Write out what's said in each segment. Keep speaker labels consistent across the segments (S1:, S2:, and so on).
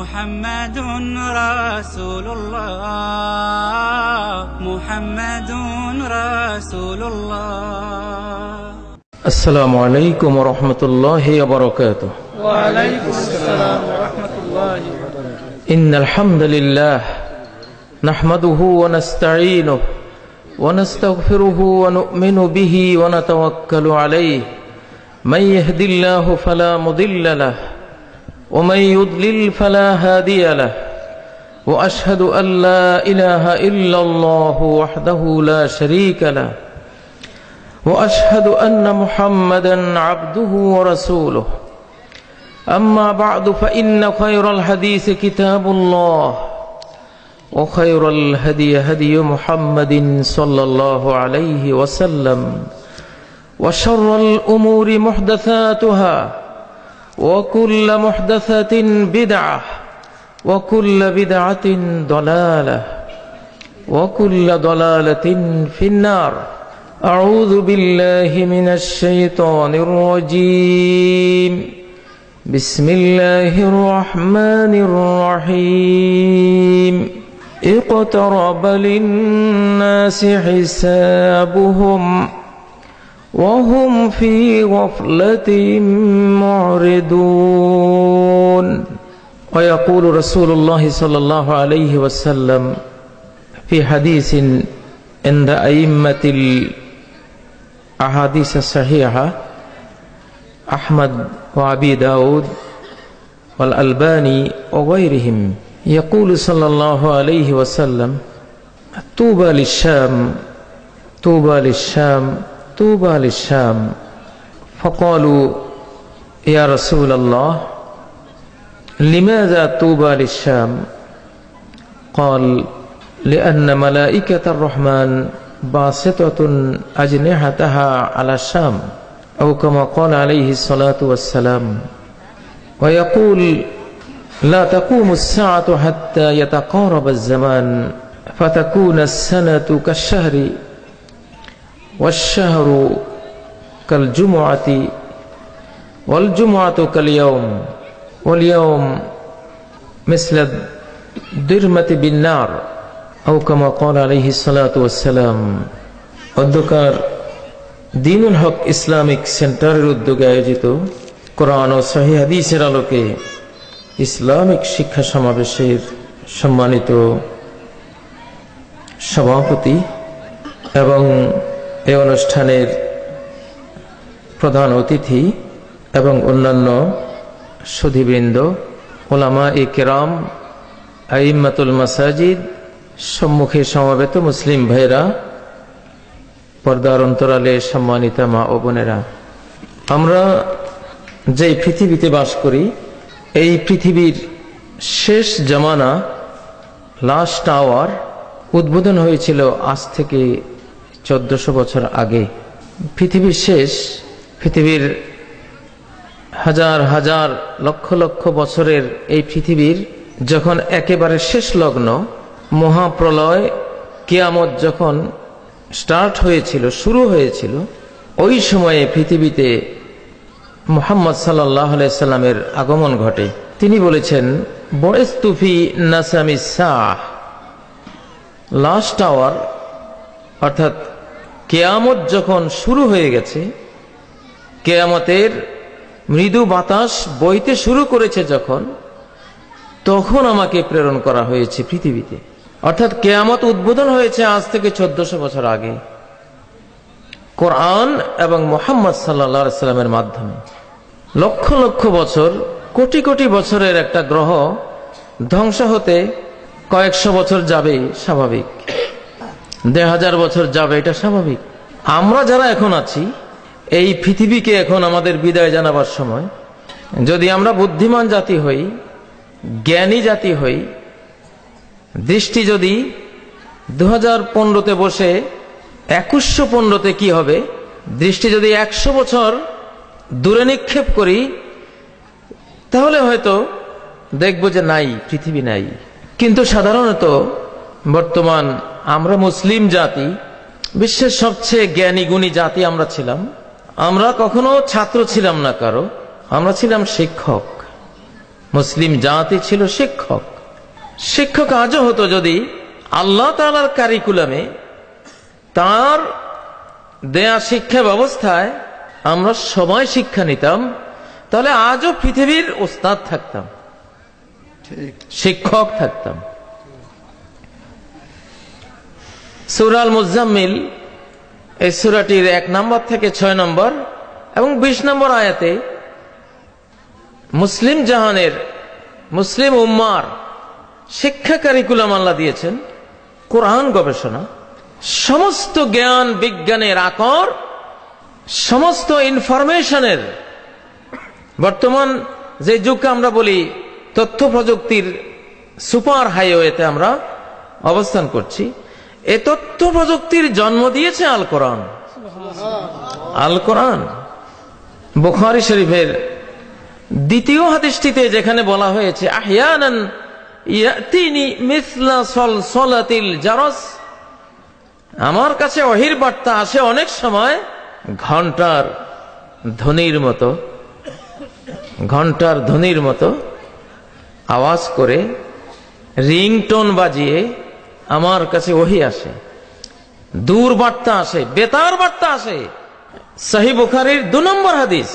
S1: محمد رسول الله محمد رسول الله.
S2: السلام عليكم ورحمة الله وبركاته.
S3: وعليكم السلام ورحمة الله وبركاته.
S2: إن الحمد لله نحمده ونستعينه ونستغفره ونؤمن به ونتوكل عليه. من يهد الله فلا مضل له ومن يضلل فلا هادي له. وأشهد أن لا إله إلا الله وحده لا شريك له. وأشهد أن محمدا عبده ورسوله. أما بعد فإن خير الحديث كتاب الله وخير الهدي هدي محمد صلى الله عليه وسلم. وشر الأمور محدثاتها وكل محدثة بدعة وكل بدعة ضلالة وكل ضلالة في النار. أعوذ بالله من الشيطان الرجيم. بسم الله الرحمن الرحيم. اقترب للناس حسابهم وهم في غفلة معرضون. ويقول رسول الله صلى الله عليه وسلم في حديث عند أئمة الأحاديث الصحيحة أحمد وأبي داود والألباني وغيرهم، يقول صلى الله عليه وسلم: طوبى للشام طوبى للشام طوبى للشام. فقالوا: يا رسول الله لماذا طوبى للشام؟ قال: لأن ملائكة الرحمن باسطة أجنحتها على الشام، أو كما قال عليه الصلاة والسلام. ويقول: لا تقوم الساعة حتى يتقارب الزمان فتكون السنة كالشهر والشهر كالجمعة والجمعة كاليوم واليوم مثل الدرمة بالنار، أو كما قال عليه الصلاة والسلام. অধ্যকার দ্বীনুল হক Islamic সেন্টারের উদ্যোগে আয়োজিত কোরআন ও সহিহ হাদিসের আলোকে ইসলামিক শিক্ষা সমাবেশের সম্মানিত সভাপতি এবং এই অনুষ্ঠানের প্রধান অতিথি এবং অন্যান্য সুধীবৃন্দ, উলামা-ই কেরাম, আইম্মাতুল মাসাজিদ, সম্মুখে সমবেত মুসলিম ভাইরা, পর্দার অন্তরালে সম্মানিতা মা ও বোনেরা, আমরা যে পৃথিবীতে বাস করি, এই পৃথিবীর শেষ জামানা, লাস্ট আওয়ার উদ্বোধন হয়েছিল আজ থেকে 1400 বছর আগে। পৃথিবীর শেষ, পৃথিবীর হাজার হাজার লক্ষ লক্ষ বছরের এই পৃথিবীর যখন একেবারে শেষ লগ্ন, মহাপ্রলয়, কিয়ামত যখন স্টার্ট হয়েছিল, শুরু হয়েছিল, ওই সময়ে পৃথিবীতে মুহাম্মদ সাল্লাল্লাহু আলাইহি সাল্লামের আগমন ঘটে। তিনি বলেছেন, বুইসতু ফি নাসামিস সাআহ, লাস্ট আওয়ার, অর্থাৎ কিয়ামত যখন শুরু হয়ে গেছে, কিয়ামতের মৃদু বাতাস বইতে শুরু করেছে যখন, তখন আমাকে প্রেরণ করা হয়েছে পৃথিবীতে। অর্থাৎ কিয়ামত উদ্বোধন হয়েছে আজ থেকে 1400 বছর আগে, কোরআন এবং মুহাম্মদ সাল্লাল্লাহু আলাইহি সাল্লামের মাধ্যমে। লক্ষ লক্ষ বছর, কোটি কোটি বছরের একটা গ্রহ ধ্বংস হতে কয়েকশো বছর যাবে, স্বাভাবিক। 1000 বছর যাবে, এটা স্বাভাবিক। আমরা যারা এখন আছি, এই পৃথিবীকে এখন আমাদের বিদায় জানাবার সময়, যদি আমরা বুদ্ধিমান জাতি হই, জ্ঞানী জাতি হই, দৃষ্টি যদি 2015-তে বসে 2115-তে কি হবে, দৃষ্টি যদি 100 বছর দূরে নিক্ষেপ করি, তাহলে হয়তো দেখব যে নাই, পৃথিবী নাই। কিন্তু সাধারণত বর্তমান আমরা মুসলিম জাতি, বিশ্বের সবচেয়ে জ্ঞানী গুণী জাতি আমরা ছিলাম। আমরা কখনো ছাত্র ছিলাম না কারো, আমরা ছিলাম শিক্ষক। মুসলিম জাতি ছিল শিক্ষক। শিক্ষক আজও হতো যদি আল্লাহ তাআলার কারিকুলামে তার দেয়া শিক্ষা ব্যবস্থায় আমরা সবাই শিক্ষা নিতাম, তাহলে আজও পৃথিবীর ওস্তাদ থাকতাম, শিক্ষক থাকতাম। সূরা আল মুজাম্মিল এই সূরাটির 1 নম্বর থেকে 6 নম্বর এবং 20 নম্বর আয়াতে মুসলিম জাহানের, মুসলিম উম্মার শিক্ষা কারিকুলাম আল্লাহ দিয়েছেন। কোরআন গবেষণা, সমস্ত জ্ঞান বিজ্ঞানের আকর, সমস্ত ইনফরমেশনের, বর্তমান যে যুগকে আমরা বলি তথ্য প্রযুক্তির সুপার হাইওয়েতে আমরা অবস্থান করছি, এ তথ্য প্রযুক্তির জন্ম দিয়েছে আল কোরআন। আল কোরআন বুখারী শরীফের দ্বিতীয় হাদিসটিতে যেখানে বলা হয়েছে আহইয়ানান ইয়াতিনি মিসলা সলসলাতিল জারস, আমার কাছে ওহীর বার্তা আসে অনেক সময় ঘন্টার ধ্বনির মতো, ঘন্টার ধ্বনির মতো আওয়াজ করে, রিংটোন বাজিয়ে আমার কাছে ওহী আসে, দূর বার্তা আসে, বেতার বার্তা আসে। সহিহ বুখারীর 2 নম্বর হাদিস।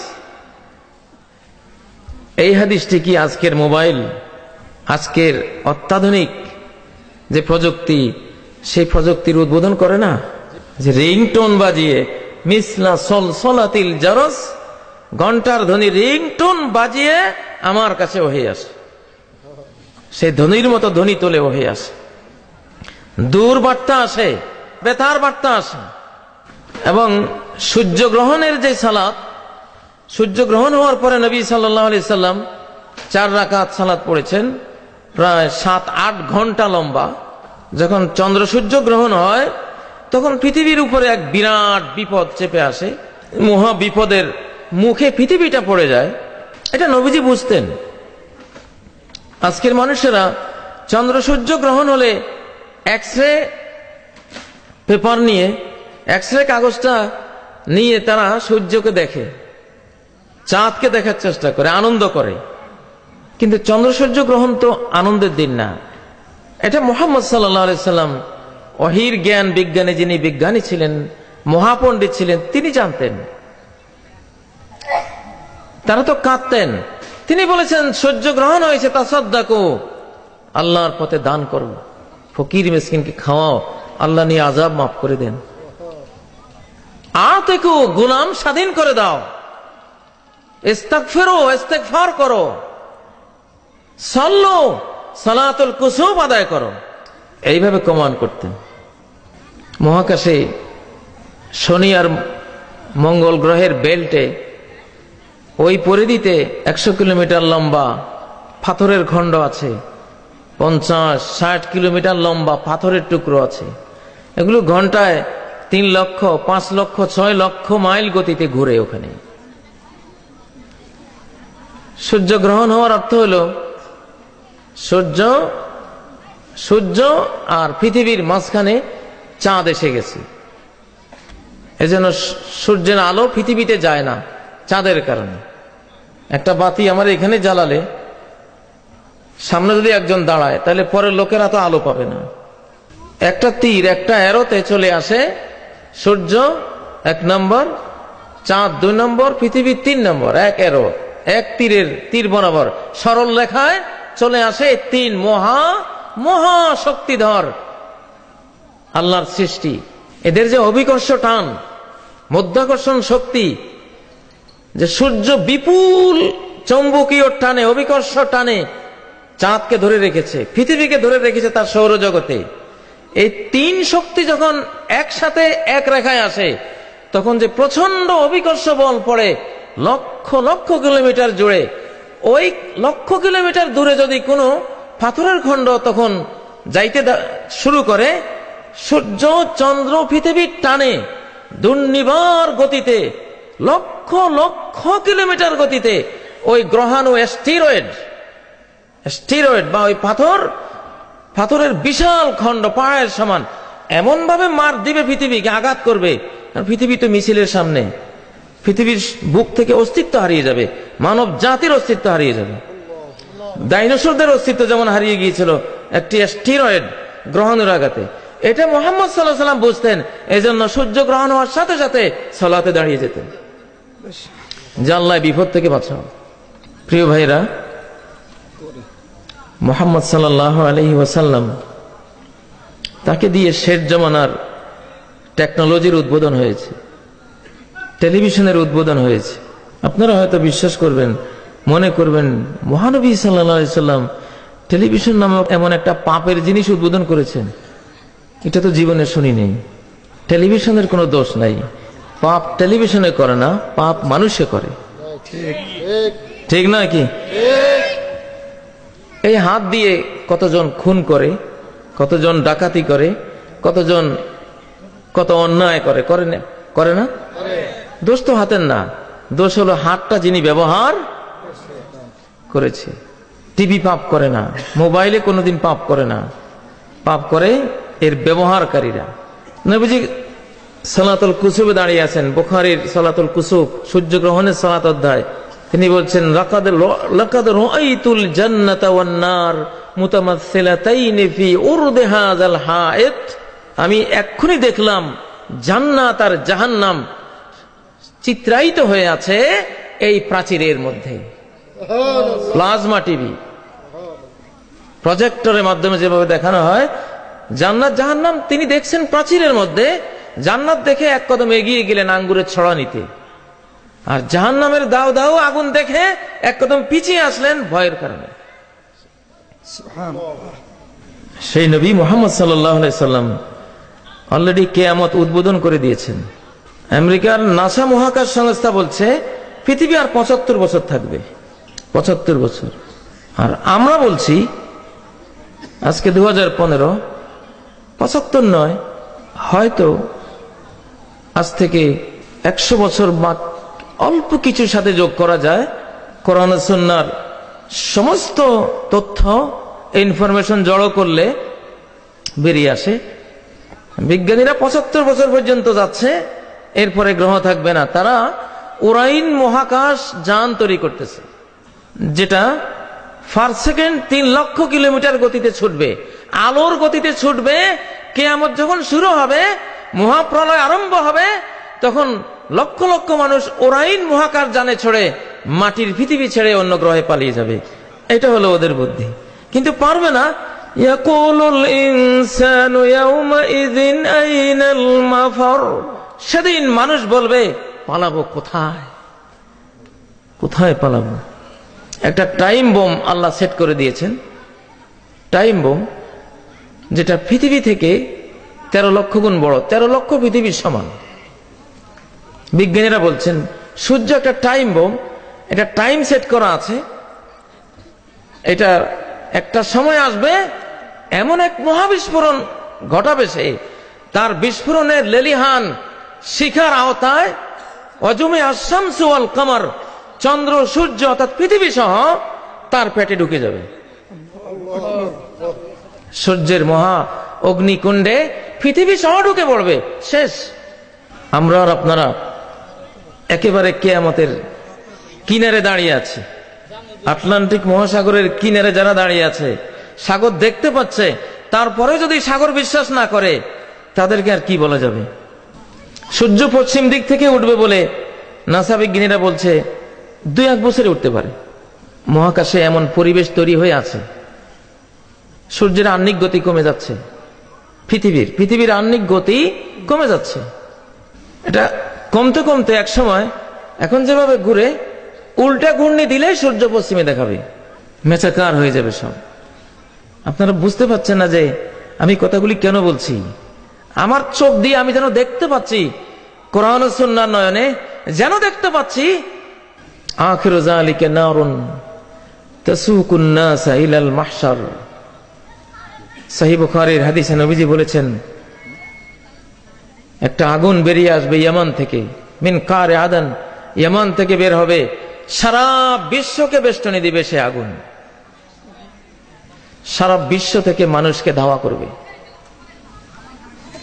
S2: এই হাদিসটি কি আজকের মোবাইল, আজকের অত্যাধুনিক যে প্রযুক্তি, সেই প্রযুক্তির উদ্বোধন করে না? যে রিংটোন বাজিয়ে মিসলা সলসলাতিল জারস, ঘন্টার ধ্বনি রিংটোন বাজিয়ে আমার কাছে ওহী আসে, সেই ধ্বনির মতো ধ্বনি তোলে ওহী আসে, দূর বার্তা আসে, বেতার বার্তা আসে। এবং সূর্যগ্রহণের যে সালাত, সূর্যগ্রহণ হওয়ার পরে নবী সাল্লাল্লাহু আলাইহি সাল্লাম 4 রাকাত সালাত পড়েছেন, প্রায় 7-8 ঘন্টা লম্বা। যখন চন্দ্র সূর্য গ্রহণ হয় তখন পৃথিবীর উপরে এক বিরাট বিপদ চেপে আসে, মহা বিপদের মুখে পৃথিবীটা পড়ে যায়। এটা নবীজি বুঝতেন। আজকের মানুষেরা চন্দ্র সূর্য গ্রহণ হলে এক্সরে পেপার নিয়ে, এক্সরে কাগজটা নিয়ে তারা সূর্যকে দেখে, চাঁদকে দেখার চেষ্টা করে, আনন্দ করে। কিন্তু চন্দ্র সূর্য গ্রহণ তো আনন্দের দিন না। এটা মুহাম্মদ সাল্লাল্লাহু আলাইহি সাল্লাম ওহীর জ্ঞান বিজ্ঞানে যিনি বিজ্ঞানী ছিলেন, মহাপণ্ডিত ছিলেন, তিনি জানতেন। তারা তো কাঁদতেন। তিনি বলেছেন সূর্য গ্রহণ হয়েছে, তাসাদ্দাকু, আল্লাহর পথে দান করো, ফকির মিসকিনকে খাওয়াও, আল্লাহ নিয়ে আযাব মাফ করে দেন। আতিকু, গোলাম স্বাধীন করে দাও। ইস্তাগফিরু, ইস্তিগফার করো। সাল্লু, সালাতুল কুসুফ আদায় করো। এইভাবে কমান্ড করতেন। মহাকাশে শনি আর মঙ্গল গ্রহের বেল্টে, ওই পরিধিতে 100 কিলোমিটার লম্বা পাথরের খণ্ড আছে, 50-60 কিলোমিটার লম্বা পাথরের টুকরো আছে। এগুলো ঘন্টায় 3 লক্ষ, 5 লক্ষ, 6 লক্ষ মাইল গতিতে ঘুরে ওখানে। সূর্য গ্রহণ হওয়ার অর্থ হলো সূর্য আর পৃথিবীর মাঝখানে চাঁদ এসে গেছে। এজন্য সূর্যের আলো পৃথিবীতে যায় না চাঁদের কারণে। একটা বাতি আমার এখানে জ্বালালে সামনে যদি একজন দাঁড়ায়, তাহলে পরের লোকেরা তো আলো পাবে না। একটা তীর, একটা অ্যারোতে চলে আসে সূর্য 1 নম্বর, চাঁদ 2 নম্বর, পৃথিবী 3 নম্বর। এক অ্যারো, এক তীর বরাবর সরল রেখায় চলে আসে 3 মহা শক্তিধর আল্লাহর সৃষ্টি। এদের যে অভিকর্ষ টান, মধ্যাকর্ষণ শক্তি, যে সূর্য বিপুল চৌম্বকীয় টানে, অভিকর্ষ টানে চাঁদকে ধরে রেখেছে, পৃথিবীকে ধরে রেখেছে তার সৌরজগতে। এই 3 শক্তি যখন একসাথে এক রেখায় আসে, তখন যে প্রচন্ড অভিকর্ষ বল পড়ে লক্ষ লক্ষ কিলোমিটার জুড়ে, ওই লক্ষ কিলোমিটার দূরে যদি কোনো পাথরের খণ্ড তখন যাইতে শুরু করে, সূর্য চন্দ্র পৃথিবীর টানে দুর্নিবার গতিতে লক্ষ লক্ষ কিলোমিটার গতিতে ওই গ্রহাণু স্টিরয়েড বা ওই পাথরের বিশাল খণ্ড পায়ের সমান এমন ভাবে মার দিবে, পৃথিবীকে আঘাত করবে। কারণ পৃথিবী তো মিছিলের সামনে, পৃথিবীর বুক থেকে অস্তিত্ব হারিয়ে যাবে, মানব জাতির অস্তিত্ব হারিয়ে যাবে। ডাইনোসরদের অস্তিত্ব যেমন হারিয়ে গিয়েছিল একটি স্টেরয়েড গ্রহণের আঘাতে, এটা মুহাম্মদ সাল্লাল্লাহু আলাইহি ওয়াসাল্লাম বুঝতেন। এজন্য সূর্য গ্রহণ হওয়ার সাথে সাথে সালাতে দাঁড়িয়ে যেতেন, যে আল্লাহ বিপদ থেকে বাঁচাও। প্রিয় ভাইরা, মুহাম্মদ সাল্লাল্লাহু আলাইহি ওয়াসাল্লাম, তাকে দিয়ে শেষ জামানার টেকনোলজির উদ্বোধন হয়েছে, টেলিভিশনের উদ্বোধন হয়েছে। আপনারা হয়তো বিশ্বাস করবেন, মনে করবেন মহানবী সাল্লাল্লাহু আলাইহি সাল্লাম টেলিভিশন নামক এমন একটা পাপের জিনিস উদ্বোধন করেছেন, এটা তো জীবনে শুনি নেই। টেলিভিশনের কোনো দোষ নাই, পাপ টেলিভিশনে করে না, পাপ মানুষে করে, ঠিক না কি? এই হাত দিয়ে কতজন খুন করে, কতজন ডাকাতি করে, কতজন কত অন্যায় করে, করে না? দোষ তো হাতের না, দোষ হলো হাতটা যিনি ব্যবহার করেছে। টিভি পাপ করে না, মোবাইলে কোনোদিন পাপ করে না, পাপ করে এর ব্যবহারকারীরা। নবীজি সালাতুল কুসুফে দাঁড়িয়ে আছেন, বুখারীর সালাতুল কুসুফ, সূর্যগ্রহণের সালাত অধ্যায়। তিনি বলছেন, লাকাদ রাআইতুল জান্নাতা ওয়ান নার মুতামাসসিলাতাইনি ফি উরদি হাযাল হায়েত। আমি এক্ষুনি দেখলাম জান্নাত আর জাহান্নাম চিত্রায়িত হয়ে আছে এই প্রাচীরের মধ্যে। প্লাজমা টিভি, প্রজেক্টরের মাধ্যমে যেভাবে দেখানো হয় জান্নাত জাহান্নাম, তিনি দেখছেন প্রাচীরের মধ্যে। জান্নাত দেখে এক কদম এগিয়ে গেলেন আঙ্গুরের ছড়া নিতে, আর জাহান্নামের দাও দাও আগুন দেখে এক কদম পিছিয়ে আসলেন ভয়ের কারণে। সেই নবী মুহাম্মদ সাল্লাল্লাহু আলাইহি সাল্লাম অলরেডি কিয়ামত উদ্বোধন করে দিয়েছেন। আমেরিকার নাসা মহাকাশ সংস্থা বলছে পৃথিবী আর 75 বছর থাকবে, 75 বছর। আর আমরা বলছি আজকে 2015, 75 নয়, হয়তো আজ থেকে 100 বছর বা অল্প কিছুর সাথে যোগ করা যায়। কোরআন ও সুন্নাহর সমস্ত তথ্য ইনফরমেশন জড়ো করলে বেরিয়ে আসে বিজ্ঞানীরা 75 বছর পর্যন্ত যাচ্ছে, এরপরে গ্রহ থাকবে না। তারা ওরাইন মহাকাশ যান তৈরি করতেছে, যেটা পার সেকেন্ড 3 লক্ষ কিলোমিটার গতিতে ছুটবে, আলোর গতিতে ছুটবে। কিয়ামত যখন শুরু হবে, মহাপ্রলয় আরম্ভ হবে, তখন লক্ষ লক্ষ মানুষ ওরাইন মহাকাশ যানে ছড়ে মাটির পৃথিবী ছেড়ে অন্য গ্রহে পালিয়ে যাবে। এটা হলো ওদের বুদ্ধি, কিন্তু পারবে না। ইয়াকুলুল ইনসানু ইয়াউমাইযিন আইনাল মাফার। সেদিন মানুষ বলবে পালাবো কোথায়, কোথায় পালাবো? একটা টাইম বোম আল্লাহ সেট করে দিয়েছেন, টাইম বোম, যেটা পৃথিবী থেকে 13 লক্ষ গুণ বড়, 13 লক্ষ পৃথিবীর সমান। বিজ্ঞানীরা বলছেন সূর্য একটা টাইম বোম, এটা টাইম সেট করা আছে। এটা একটা সময় আসবে, এমন এক মহাবিস্ফোরণ ঘটাবে সে, তার বিস্ফোরণের লেলিহান শিখার আওতায় অজুমে আশ-শামসু ওয়াল কামার, চন্দ্র সূর্য অর্থাৎ পৃথিবী সহ তার পেটে ঢুকে যাবে। সূর্যের মহা অগ্নিকুণ্ডে পৃথিবী সহ ঢুকে পড়বে, শেষ। আমরা আর আপনারা একেবারে কিয়ামতের কিনারে দাঁড়িয়ে আছি, আটলান্টিক মহাসাগরের কিনারে যারা দাঁড়িয়ে আছে, সাগর দেখতে পাচ্ছে, তারপরে যদি সাগর বিশ্বাস না করে তাদেরকে আর কি বলা যাবে? সূর্য পশ্চিম দিক থেকে উঠবে বলে নাসা বিজ্ঞানীরা বলছে 2-1 বছরে উঠতে পারে। মহাকাশে এমন পরিবেশ তৈরি হয়ে আছে, সূর্যের আহ্নিক গতি কমে যাচ্ছে, পৃথিবীর আহ্নিক গতি কমে যাচ্ছে। এটা কমতে কমতে এক সময় এখন যেভাবে ঘুরে, উল্টা ঘূর্ণি দিলে সূর্য পশ্চিমে দেখাবে, মেচাকার হয়ে যাবে সব। আপনারা বুঝতে পারছেন না যে আমি কথাগুলি কেন বলছি? আমার চোখ দিয়ে আমি যেন দেখতে পাচ্ছি, কোরআন ও সুন্নাহর নয়নে যেন দেখতে পাচ্ছি, আখিরু যালিকা নারুন তাসুকুন নাসা ইলাল মাহশার। সহিহ বুখারীর হাদিসে নবীজি বলেছেন, একটা আগুন বেরিয়ে আসবে ইয়ামান থেকে, মিন কারে আদান, ইয়ামান থেকে বের হবে, সারা বিশ্বকে বেষ্টনী দিবে সে আগুন। সারা বিশ্ব থেকে মানুষকে ধাওয়া করবে,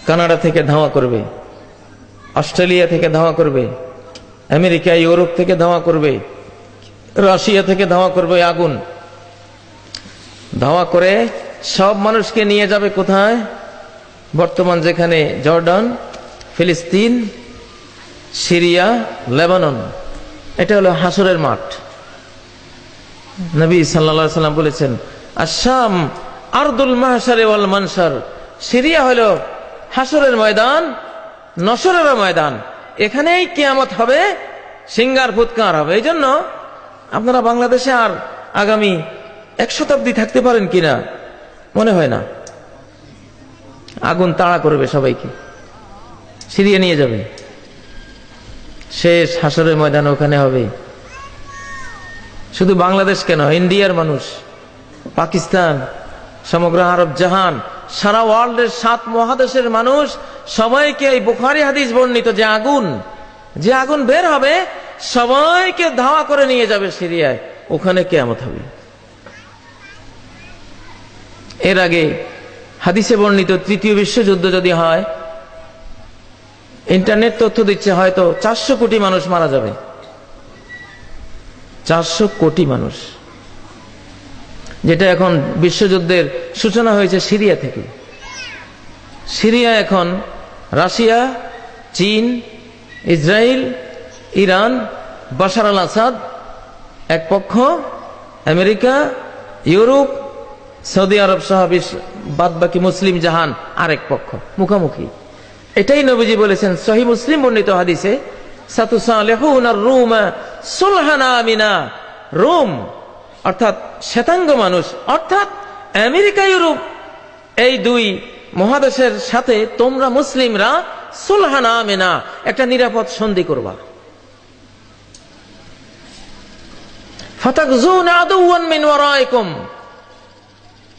S2: কানাডা থেকে ধাওয়া করবে, অস্ট্রেলিয়া থেকে ধাওয়া করবে, আমেরিকা ইউরোপ থেকে ধাওয়া করবে, রাশিয়া থেকে ধাওয়া করবে আগুন। ধাওয়া করে সব মানুষকে নিয়ে যাবে কোথায়? বর্তমান যেখানে জর্ডান, ফিলিস্তিন, সিরিয়া, লেবানন, এটা হলো হাসরের মাঠ। নবী সাল্লাল্লাহু আলাইহি সাল্লাম বলেছেন, আশ-শাম আরদুল মাহশারি ওয়াল মানশার, সিরিয়া হলো হাসরের ময়দান, নসরের ময়দান, এখানেই কিয়ামত হবে, সিঙ্গার ফুৎকার হবে। এই জন্য আপনারা বাংলাদেশে আর আগামী 1 শতাব্দী থাকতে পারেন কিনা মনে হয় না। আগুন তাড়া করবে সবাইকে, সিরিয়া নিয়ে যাবে, শেষ হাসরের ময়দান ওখানে হবে। শুধু বাংলাদেশ কেন, ইন্ডিয়ার মানুষ, পাকিস্তান, সমগ্র আরব জাহান, সারা ওয়ার্ল্ডের 7 মহাদেশের মানুষ সবাইকে এই বুখারী হাদিস বর্ণিত যে আগুন বের হবে সবাইকে ধাওয়া করে নিয়ে যাবে সিরিয়ায়, ওখানে কিয়ামত হবে। এর আগে হাদিসে বর্ণিত 3য় বিশ্বযুদ্ধ যদি হয়, ইন্টারনেট তথ্য দিচ্ছে হয়তো 400 কোটি মানুষ মারা যাবে। 400 কোটি মানুষ, যেটা এখন বিশ্বযুদ্ধের সূচনা হয়েছে সিরিয়া থেকে। সিরিয়া এখন রাশিয়া, চীন, ইসরায়েল, ইরান, বাশার আল আসাদ এক পক্ষ, আমেরিকা, ইউরোপ, সৌদি আরব সহ বাদ বাকি মুসলিম জাহান আরেক পক্ষ, মুখোমুখি। এটাই নবীজি বলেছেন সহিহ মুসলিম বর্ণিত হাদিসে, সাতুসালিহুনার রুমা সুলহানা আমিনা, রোম অর্থাৎ শ্বেতাঙ্গ মানুষ অর্থাৎ আমেরিকা, ইউরোপ, এই 2 মহাদেশের সাথে তোমরা মুসলিমরা সুলহানা আমিনা, একটা নিরাপদ সন্ধি করবা। ফাতাকজুনা আদুওয়ান মিন ওয়ারাইকুম,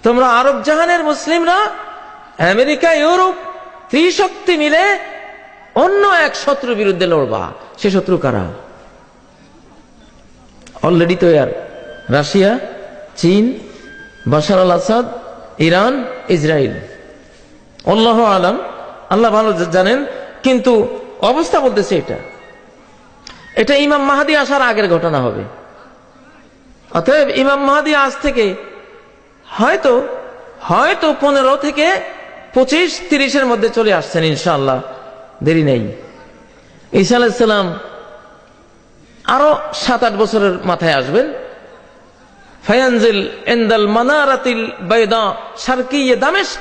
S2: তোমরা আরব জাহানের মুসলিমরা আমেরিকা, ইউরোপ ত্রিশক্তি মিলে অন্য এক শত্রুর বিরুদ্ধে লড়বা। সে শত্রু কারা? অলরেডি তৈয়ার, রাশিয়া, চীন, বাশার আল আসাদ, ইরান, ইসরায়েল। আল্লাহু আলাম, আল্লাহ ভালো জানেন, কিন্তু অবস্থা বলতেছে এটা ইমাম মাহদী আসার আগের ঘটনা হবে। অতএব ইমাম মাহদী আজ থেকে হয়তো 15 থেকে 25-30 মধ্যে চলে আসছেন ইনশাআল্লাহ, দেরি নেই। ঈসা আলাইহিস সালাম আরো 7-8 বছরের মাথায় আসবেন। ফায়ানজিল ইনদাল মানারাতিল বাইদা শারকিয়ে দামেস্ক,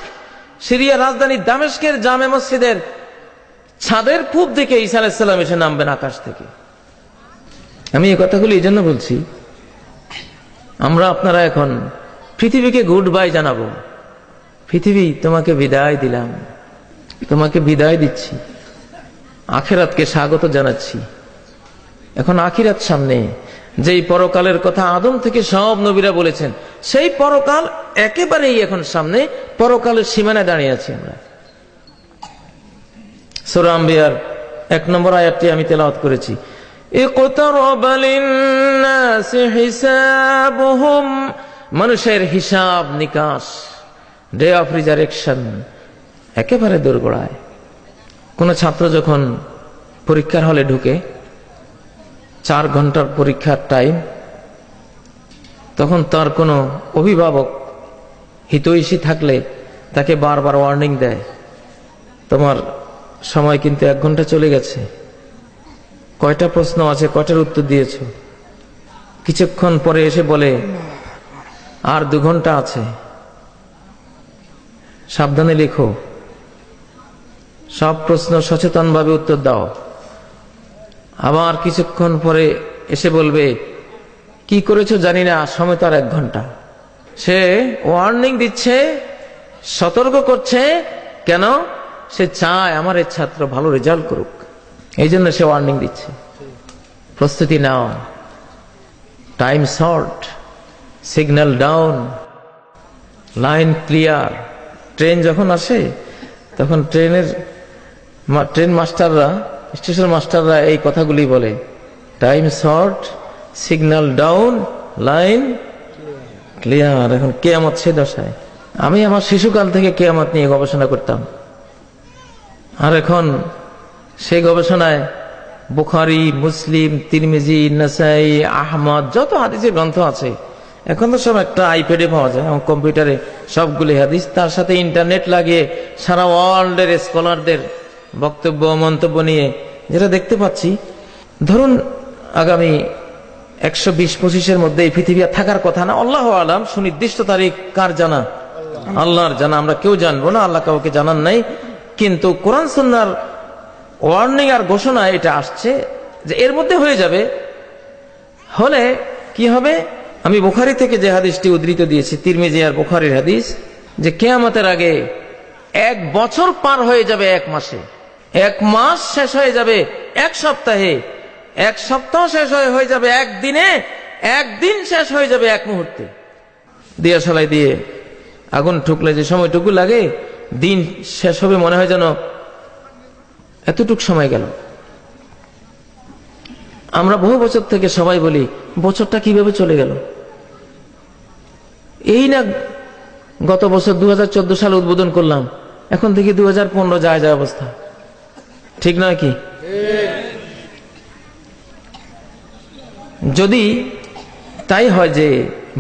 S2: সিরিয়ার রাজধানী দামেস্কের জামে মসজিদের ছাদের পূব দিকে ঈসা আলাইহিস সালাম এসে নামবেন আকাশ থেকে। আমি এই কথাগুলো এই জন্য বলছি, আমরা আপনারা এখন পৃথিবীকে গুড বাই জানাবো। পৃথিবী, তোমাকে বিদায় দিলাম, তোমাকে বিদায় দিচ্ছি, আখিরাতকে স্বাগত জানাচ্ছি। এখন আখিরাত সামনে, যেই পরকালের কথা আদম থেকে সব নবীরা বলেছেন, সেই পরকাল একেবারেই এখন সামনে, পরকালের সীমানায় দাঁড়িয়ে আছি আমরা। সূরা আম্বিয়ার 1 নম্বর আয়াতটি আমি তেলাওয়াত করেছি, ইকতারাবা লিন-নাসি হিসাবুহুম, মানুষের হিসাব নিকাশ, ডে অফ রিজারেকশন একেবারে দোরগোড়ায়। কোন ছাত্র যখন পরীক্ষার হলে ঢুকে, 4 ঘন্টার পরীক্ষার টাইম, তখন তার কোনো অভিভাবক হিতৈষী থাকলে তাকে বারবার ওয়ার্নিং দেয়, তোমার সময় কিন্তু 1 ঘন্টা চলে গেছে, কয়টা প্রশ্ন আছে, কয়টার উত্তর দিয়েছ। কিছুক্ষণ পরে এসে বলে আর 2 ঘন্টা আছে, সাবধানে লেখো, সব প্রশ্ন সচেতনভাবে উত্তর দাও। আবার কিছুক্ষণ পরে এসে বলবে কি করেছো জানি না, সময় তো আর 1 ঘন্টা। সে ওয়ার্নিং দিচ্ছে, সতর্ক করছে, কেন? সে চায় আমার এই ছাত্র ভালো রেজাল্ট করুক, এই জন্য সে ওয়ার্নিং দিচ্ছে। প্রস্তুতি নাও, time short, signal down, line clear. Train যখন আসে তখন ট্রেন মাস্টাররা, স্টেশন মাস্টাররা এই কথাগুলি বলে, time short, signal down, line clear. এখন কিয়ামত সে দশায়। আমি আমার শিশুকাল থেকে কিয়ামত নিয়ে গবেষণা করতাম, আর এখন সেই গবেষণায় বুখারী, মুসলিম, তিরমিজি, নাসাই, আহমদ, যত হাদিসের গ্রন্থ আছে এখন তো সব একটা আইপ্যাডে পাওয়া যায়, এবং কম্পিউটারে সবগুলি হাদিস, তার সাথে ইন্টারনেট লাগিয়ে সারা ওয়ার্ল্ডের স্কলারদের বক্তব্য মন্তব্য নিয়ে যেটা দেখতে পাচ্ছি, ধরুন আগামী 120-25-এর মধ্যে এই পৃথিবী আর থাকার কথা না, আল্লাহু আলাম। সুনির্দিষ্ট তারিখ কার জানা? আল্লাহর জানা, আমরা কেউ জানবো না, আল্লাহ কাউকে জানান নাই। কিন্তু কোরআন সুন্নাহর ওয়ার্নিং আর ঘোষণা এটা আসছে যে এর মধ্যে হয়ে যাবে। হলে কি হবে? আমি বুখারী থেকে যে হাদিসটি উদ্ধৃত দিয়েছি, তিরমিজি আর বুখারীর হাদিস, যে কিয়ামতের আগে 1 বছর পার হয়ে যাবে 1 মাসে, 1 মাস শেষ হয়ে যাবে 1 সপ্তাহে, 1 সপ্তাহ শেষ হয়ে যাবে 1 দিনে, 1 দিন শেষ হয়ে যাবে 1 মুহূর্তে। দিয়াশালাই দিয়ে আগুন ঠুকলে যে সময়টুকু লাগে, দিন শেষ হবে মনে হয় যেন এতটুকু সময় গেল। আমরা বহু বছর থেকে সবাই বলি, বছরটা কিভাবে চলে গেল। এই না গত বছর 2014 সালে উদ্বোধন করলাম, এখন থেকে 2015 যায় অবস্থা, ঠিক নয় কি? যদি তাই হয় যে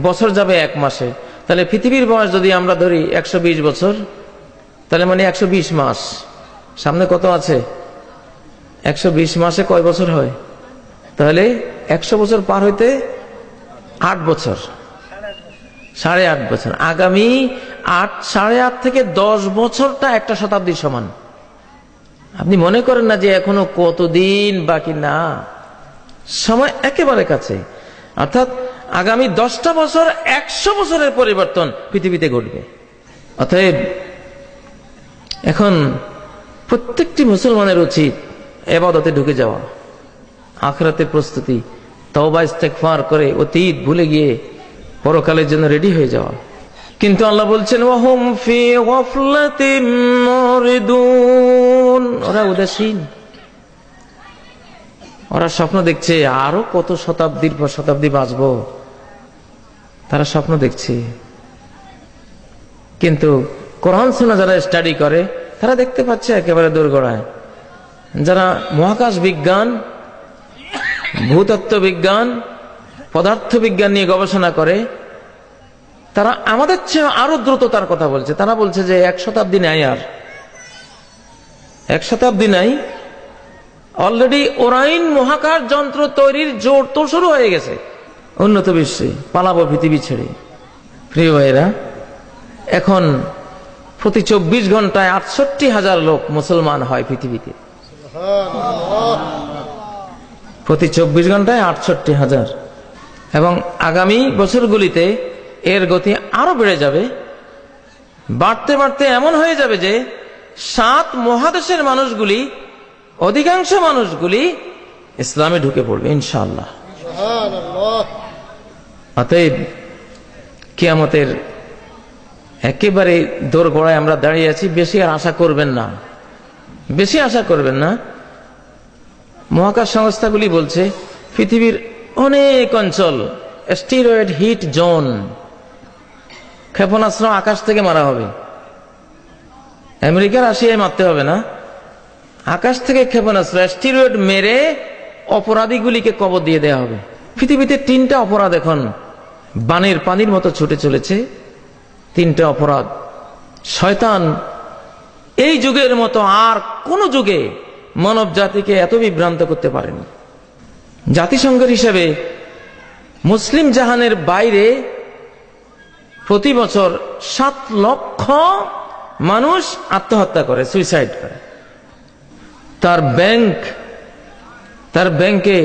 S2: বছর যাবে 1 মাসে, তাহলে পৃথিবীর বয়স যদি আমরা ধরি 120 বছর, তাহলে মানে 120 মাস। সামনে কত আছে? 120 মাসে কয় বছর হয়? তাহলে 100 বছর পার হইতে 8 বছর, 8.5 বছর। আগামী 8.5 থেকে 10 বছরটা একটা শতাব্দীর সমান। আপনি মনে করেন না যে এখনো কতদিন বাকি? না, সময় একেবারে কাছে। অর্থাৎ আগামী 10টা বছর 100 বছরের পরিবর্তন পৃথিবীতে ঘটবে। অতএব এখন প্রত্যেকটি মুসলমানের উচিত ইবাদতে ঢুকে যাওয়া, আখিরাতের প্রস্তুতি, তওবা ইস্তেগফার করে অতীত ভুলে গিয়ে পরকালের জন্য রেডি হয়ে যাওয়া। কিন্তু আল্লাহ বলছেন, ওয়াহুম ফি গাফলাতিন মুরিদুন, ওরা উদাসীন, ওরা স্বপ্ন দেখছে আরো কত শতাব্দীর পর শতাব্দী বাঁচবো, তারা স্বপ্ন দেখছে। কিন্তু কোরআন সুন্নাহ যারা স্টাডি করে তারা দেখতে পাচ্ছে একেবারে দোরগোড়ায়। যারা মহাকাশ বিজ্ঞান, ভূতত্ত্ব বিজ্ঞান, পদার্থ বিজ্ঞান নিয়ে গবেষণা করে, তারা আমাদের চেয়ে আরো দ্রুততার কথা বলছে। তারা বলছে যে 1 শতাব্দী নাই, আর 1 শতাব্দী নাই, অলরেডি ওরাইন মহাকাশ যন্ত্র তৈরির জোর তো শুরু হয়ে গেছে উন্নত বিশ্বে, পালাবো পৃথিবী ছেড়ে। প্রিয় ভাইরা, এখন প্রতি 24 ঘন্টায় 68,000 লোক মুসলমান হয় পৃথিবীতে। প্রতি 24 ঘন্টায় 68,000, এবং আগামী বছরগুলিতে এর গতি আরো বেড়ে যাবে। বাড়তে বাড়তে এমন হয়ে যাবে যে 7 মহাদেশের মানুষগুলি, অধিকাংশ মানুষগুলি ইসলামে ঢুকে পড়বে ইনশাআল্লাহ। অতএব কিয়ামতের একেবারে দোরগোড়ায় আমরা দাঁড়িয়ে আছি। বেশি আর আশা করবেন না, বেশি আশা করবেন না। মহাকাশ সংস্থাগুলি বলছে পৃথিবীর অনেক অঞ্চল অ্যাস্টেরয়েড হিট জোন, ক্ষেপণাস্ত্র আকাশ থেকে মারা হবে। আমেরিকা রাশিয়ায় মারতে হবে না, আকাশ থেকে ক্ষেপণাস্ত্র অ্যাস্টেরয়েড মেরে অপরাধীগুলিকে কবর দিয়ে দেওয়া হবে। পৃথিবীতে 3টা অপরাধ এখন বানের পানির মতো ছুটে চলেছে। 3টা অপরাধ শয়তান এই যুগের মতো আর কোন যুগে মানব জাতিকে এত বিভ্রান্ত করতে পারেনি। জাতিসংঘের হিসেবে মুসলিম জাহানের বাইরে প্রতি বছর 7 লক্ষ মানুষ আত্মহত্যা করে, সুইসাইড করে। তার ব্যাংকে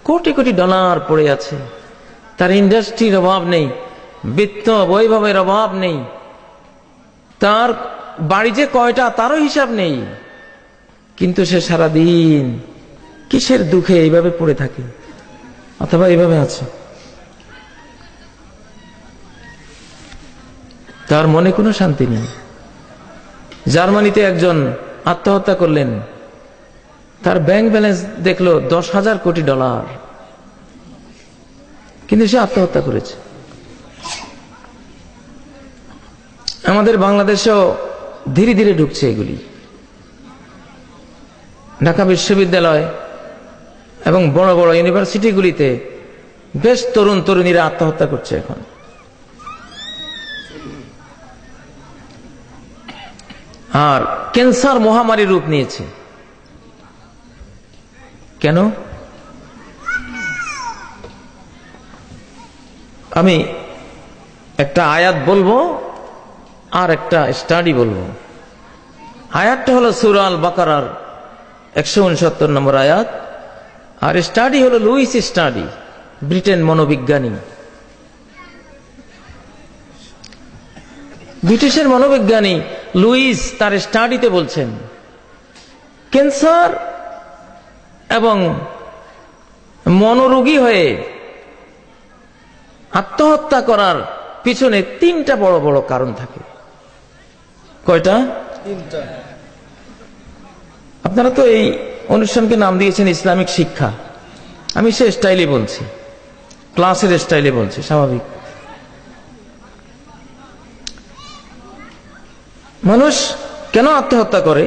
S2: কোটি কোটি ডলার পড়ে আছে। তার ইন্ডাস্ট্রির অভাব নেই, বিত্ত বৈভবের অভাব নেই, তার বাড়ি যে কয়টা তারও হিসাব নেই। কিন্তু সে সারাদিন কিসের দুঃখে এইভাবে পড়ে থাকে, অথবা এইভাবে আছে। তার মনে কোনো শান্তি নেই। জার্মানিতে একজন আত্মহত্যা করলেন, তার ব্যাংক ব্যালেন্স দেখলো 10,000 কোটি ডলার, কিন্তু সে আত্মহত্যা করেছে। আমাদের বাংলাদেশেও ধীরে ধীরে ঢুকছে এগুলি। ঢাকা বিশ্ববিদ্যালয় এবং বড় বড় ইউনিভার্সিটিগুলিতে বেশ তরুণ তরুণীরা আত্মহত্যা করছে এখন। আর ক্যান্সার মহামারী রূপ নিয়েছে। কেন? আমি একটা আয়াত বলবো আর একটা স্টাডি বলবো। আয়াতটা হলো সূরা আল বাকারার 169 নম্বর আয়াত, আর স্টাডি হলো লুইস স্টাডি, ব্রিটেন মনোবিজ্ঞানী। ব্রিটিশের মনোবিজ্ঞানী লুইস তার স্টাডিতে বলছেন ক্যান্সার এবং মনোরোগী হয়ে আত্মহত্যা করার পিছনে 3টা বড় বড় কারণ থাকে। কয়টা?
S3: 3টা।
S2: আপনারা তো এই অনুষ্ঠানকে নাম দিয়েছেন ইসলামিক শিক্ষা, আমি সে স্টাইলে বলছি, ক্লাসের স্টাইলে বলছি, স্বাভাবিক। মানুষ কেন আত্মহত্যা করে,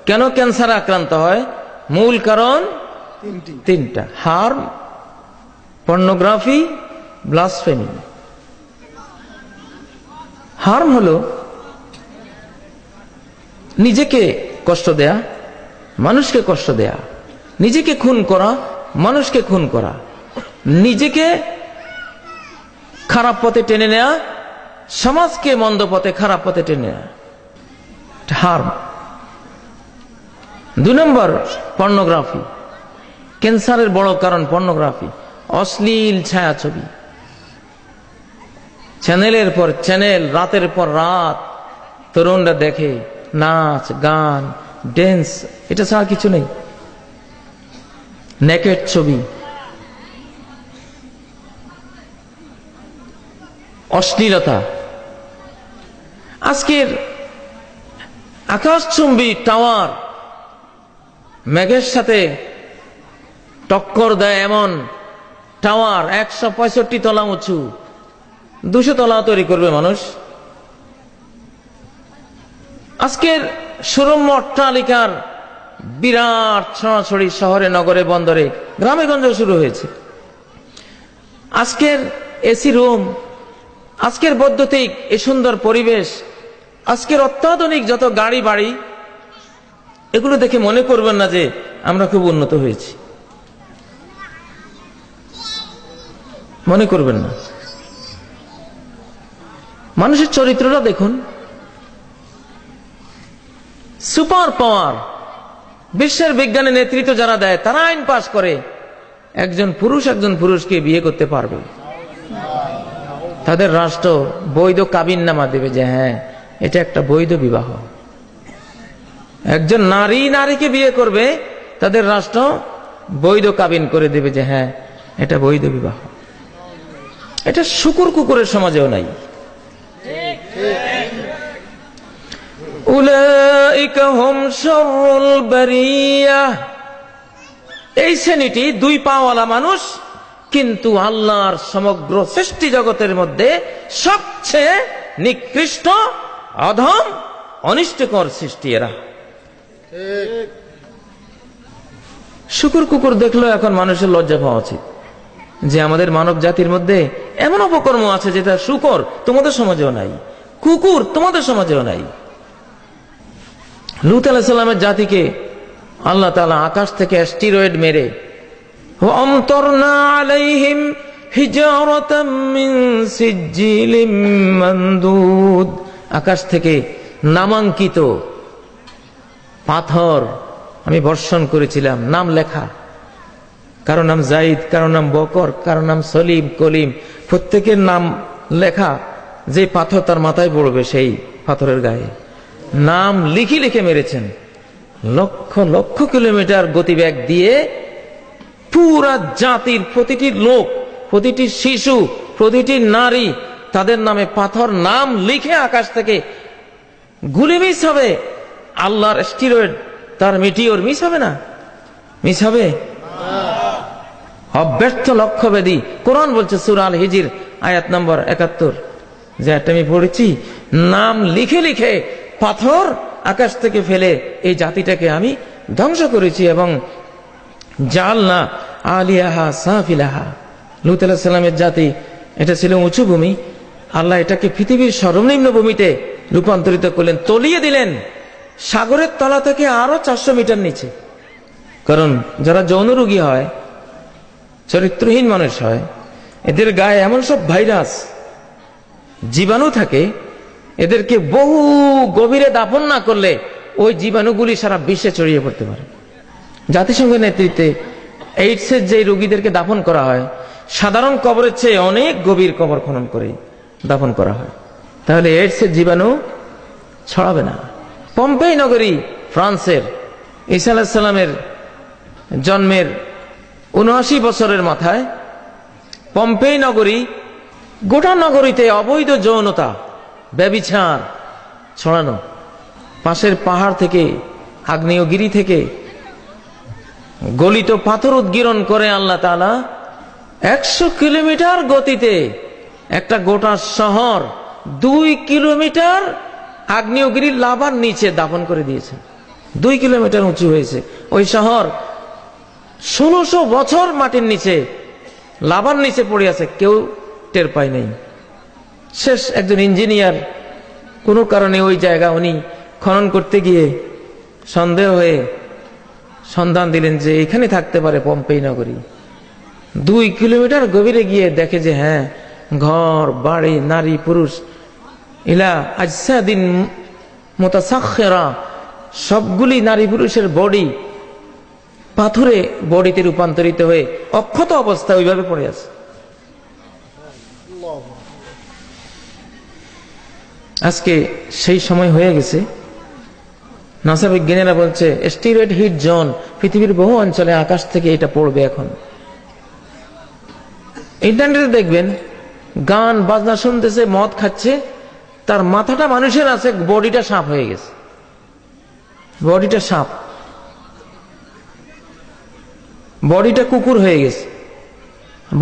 S2: কেন ক্যান্সারে আক্রান্ত হয়? মূল কারণ 3টা: হার্ম, পর্নোগ্রাফি, ব্লাসফেমি। হার্ম হলো নিজেকে কষ্ট দেয়া, মানুষকে কষ্ট দেয়া, নিজেকে খুন করা, মানুষকে খুন করা, নিজেকে খারাপ পথে টেনে নেয়া, সমাজকে মন্দ পথে খারাপ পথে টেনে নেয়া, হার্ম। 2 নম্বর পর্নোগ্রাফি। ক্যান্সারের বড় কারণ পর্নোগ্রাফি, অশ্লীল ছায়াছবি, চ্যানেলের পর চ্যানেল, রাতের পর রাত তরুণরা দেখে, নাচ, গান, ড্যান্স, এটা ছাড়া কিছু নেই। নেকেড ছবি, অশ্লীলতা। আজকের আকাশচুম্বী টাওয়ার মেঘের সাথে টক্কর দেয় এমন টাওয়ার 165 তলা উঁচু, 200 তলা তৈরি করবে মানুষ। আজকের সুরম্য অট্টালিকার বিরাট ছড়াছড়ি শহরে, নগরে, বন্দরে, গ্রামে গঞ্জে শুরু হয়েছে। আজকের এসি রুম, আজকের বৈদ্যুতিক এই সুন্দর পরিবেশ, আজকের অত্যাধুনিক যত গাড়ি বাড়ি, এগুলো দেখে মনে করবেন না যে আমরা খুব উন্নত হয়েছি, মনে করবেন না। মানুষের চরিত্রটা দেখুন। সুপার পাওয়ার, বিশ্বের বিজ্ঞানের নেতৃত্ব যারা দেয়, তারা আইন পাশ করে একজন পুরুষকে বিয়ে করতে পারবে। তাদের রাষ্ট্র বৈধ কাবিননামা দেবে যে হ্যাঁ এটা একটা বৈধ বিবাহ। একজন নারী নারীকে বিয়ে করবে, তাদের রাষ্ট্র বৈধ কাবিন করে দেবে যে হ্যাঁ এটা বৈধ বিবাহ। এটা শুকুর কুকুরের সমাজেও নাই। উলাইকা হুম শাররুল বারিয়াহ। এই শ্রেণীটি 2 পাওয়ালা মানুষ, কিন্তু আল্লাহর সমগ্র সৃষ্টি জগতের মধ্যে সবচেয়ে নিকৃষ্ট, অধম, অনিষ্টকর সৃষ্টি এরা। শুকুর কুকুর দেখলেও এখন মানুষের লজ্জা পাওয়া উচিত যে আমাদের মানব জাতির মধ্যে এমন অপকর্ম আছে যেটা শুকর তোমাদের সমাজেও নাই, কুকুর তোমাদের সমাজেও নাই। লূত আলাইহিস সালামের জাতিকে আল্লাহ তাআলা আকাশ থেকে অ্যাস্টেরয়েড মেরে আমতারনা আলাইহিম হিজারাতাম মিন সিজিলিম মানদুদ, আকাশ থেকে নামাঙ্কিত পাথর আমি বর্ষণ করেছিলাম, নাম লেখা, কারো নাম জাইদ, কারো নাম বকর, কারো নাম সলিম, কলিম, প্রত্যেকের নাম লেখা। যে পাথর তার মাথায় পড়বে সেই পাথরের গায়ে নাম লিখে লিখে মেরেছেন। লক্ষ লক্ষ কিলোমিটার গতিবেগ দিয়ে পুরা জাতির প্রতিটি লোক, প্রতিটি শিশু, প্রতিটি নারী, তাদের নামে পাথর নাম লিখে আকাশ থেকে গুলি মিস হবে। আল্লাহর স্টেরয়েড, তার মিটিওর মিস হবে না? মিস হবে? অব্যর্থ লক্ষ্যভেদী। কোরআন বলছে সূরা আল হিজর আয়াত নম্বর 71, যে একটা আমি পড়েছি, নাম লিখে লিখে পাথর আকাশ থেকে ফেলে এই জাতিটাকে আমি ধ্বংস করেছি। এবং জালনা আলিয়াহা সাফিলাহা, লূত আলাইহিস সালামের জাতি, এটা ছিল উঁচু ভূমি, আল্লাহ এটাকে পৃথিবীর সর্বনিম্ন ভূমিতে রূপান্তরিত করলেন, তলিয়ে দিলেন সাগরের তলা থেকে আরো 400 মিটার নিচে। কারণ যারা যৌন রোগী হয়, চরিত্রহীন মানুষ হয়, এদের গায়ে এমন সব ভাইরাস জীবাণু থাকে, এদেরকে বহু গভীরে দাফন না করলে ওই জীবাণুগুলি সারা বিশ্বে ছড়িয়ে পড়তে পারে। জাতিসংঘের নেতৃত্বে এইডসের যে রোগীদেরকে দাফন করা হয়, সাধারণ কবরের চেয়ে অনেক গভীর কবর খনন করে দাফন করা হয়, তাহলে এইডসের জীবাণু ছড়াবে না। পম্পেই নগরী ফ্রান্সের, ঈসা আলাইহিস সালামের জন্মের ৭৯ বছরের মাথায় পম্পেই নগরী, গোটা নগরীতে অবৈধ যৌনতা, ব্যভিচার ছড়ানো। পাশের পাহাড় থেকে, আগ্নেয়গিরি থেকে গলিত পাথর উদ্গীরণ করে আল্লাহ তাআলা 100 কিলোমিটার গতিতে একটা গোটা শহর 2 কিলোমিটার আগ্নেয়গিরির লাভার নিচে দাফন করে দিয়েছে। 2 কিলোমিটার উঁচু হয়েছে ওই শহর, 1600 বছর মাটির নিচে, লাভার নিচে পড়ে আছে, কেউ টের পায় নাই। শেষ একজন ইঞ্জিনিয়ার কোনো কারণে ওই জায়গা উনি খনন করতে গিয়ে সন্দেহ হয়ে সন্ধান দিলেন যে এখানে থাকতে পারে পম্পেই নগরী। 2 কিলোমিটার গভীরে গিয়ে দেখে যে হ্যাঁ, ঘর বাড়ি, নারী পুরুষ, ইলা আজসাদিন মুতাসাখখিরা, সবগুলি নারী পুরুষের বডি পাথরে বডিতে রূপান্তরিত হয়ে অক্ষত অবস্থায় ওইভাবে পড়ে আছে। আজকে সেই সময় হয়ে গেছে, নাসা বিজ্ঞানীরা বলছে স্টেরয়েড হিট জোন পৃথিবীর বহু অঞ্চলে আকাশ থেকে এটা পড়বে। এখন ইন্টারনেটে দেখবেন গান বাজনা শুনতেছে, মদ খাচ্ছে, তার মাথাটা মানুষের আছে, বডিটা সাপ হয়ে গেছে, বডিটা সাপ, বডিটা কুকুর হয়ে গেছে,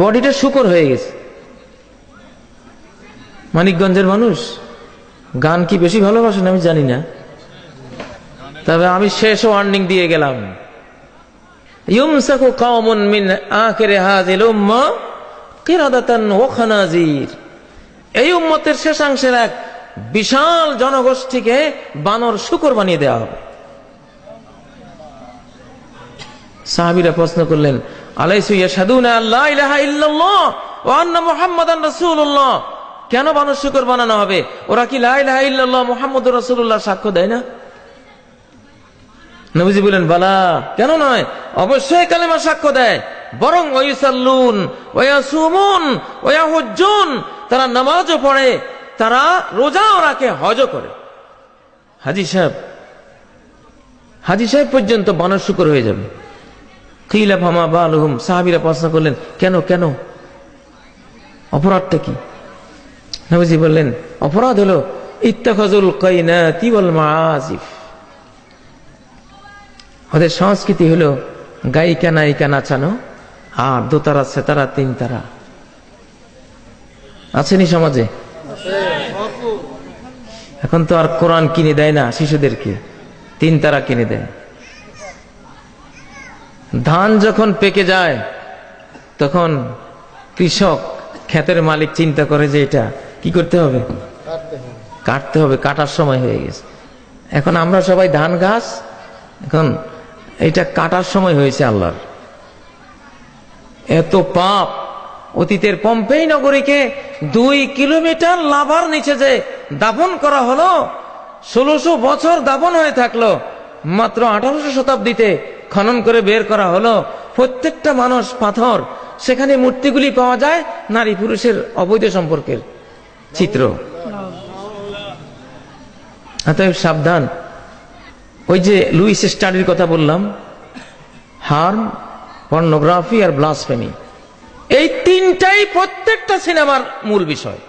S2: বডিটা শূকর হয়ে গেছে। মানিকগঞ্জের মানুষ গান কি বেশি ভালোবাসেন আমি জানি না, তবে আমি শেষ ওয়ার্নিং দিয়ে গেলাম, ইউমসাকু কওমুন মিন আখিরি হাযিল উম্মাহ কিরাদাতান ওয়া খানাজির, এই উম্মতের শেষাংশের এক বিশাল জনগোষ্ঠীকে বানর শূকর বানিয়ে দেওয়া হবে। সাহাবীরা প্রশ্ন করলেন, আলাইসু ইয়াশহাদুনা আল্লা ইলাহা ইল্লাল্লাহ ওয়া আন্না মুহাম্মাদান রাসূলুল্লাহ, কেন বানর শূকর বানানো হবে? ওরা কি লা ইলাহা ইল্লাল্লাহ মুহাম্মাদুর রাসূলুল্লাহ সাক্ষ্য দেয় না? নবীজি বলেন, বালা, কেন নয়, অবশ্যই কালেমা সাক্ষ্য দেয়, বরং ওয়ায়ুসাল্লুন ওয়ায়াসুমুন ওয়ায়াহুজ্জুন, তারা নামাজও পড়ে, তারা রোজাও রাখে, হজও করে। হাজী সাহেব পর্যন্ত বানর শূকর হয়ে যাবে। কিলা ফামা বালুহুম, সাহাবীরা প্রশ্ন করলেন, কেন কেন, অপরাধটা কি? নবীজি বললেন, অপরাধ হলো ইত্তাখাযুল কাইনাতি ওয়াল মাআজিফ, ওদের সংস্কৃতি হলো গায়িকা নায়িকা নাচানো আর দোতারা সেতারা তিন তারা। আছেনি সমাজে? এখন তো আর কোরআন কিনে দেয় না শিশুদেরকে, তিন তারা কিনে দেয়। ধান যখন পেকে যায় তখন কৃষক, ক্ষেতের মালিক চিন্তা করে যে এটা কি করতে হবে, কাটতে হবে, কাটার সময় হয়ে গেছে। এখন আমরা সবাই ধান গাছ, এখন এটা কাটার সময় হয়েছে আল্লাহর। এত পাপ! অতীতের পম্পেই নগরীকে 2 কিলোমিটার লাভার নিচে যে দাফন করা হলো, 1600 বছর দাফন হয়ে থাকলো, মাত্র 1800 শতাব্দীতে খনন করে বের করা হলো প্রত্যেকটা মানুষ পাথর, সেখানে মূর্তিগুলি পাওয়া যায় নারী পুরুষের অবৈধ সম্পর্কের চিত্র। অতএব সাবধান। ওই যে লুইস স্টাডির কথা বললাম, হার্ম, পর্নোগ্রাফি আর ব্লাসফেমি, এই তিনটাই প্রত্যেকটা সিনেমার মূল বিষয়,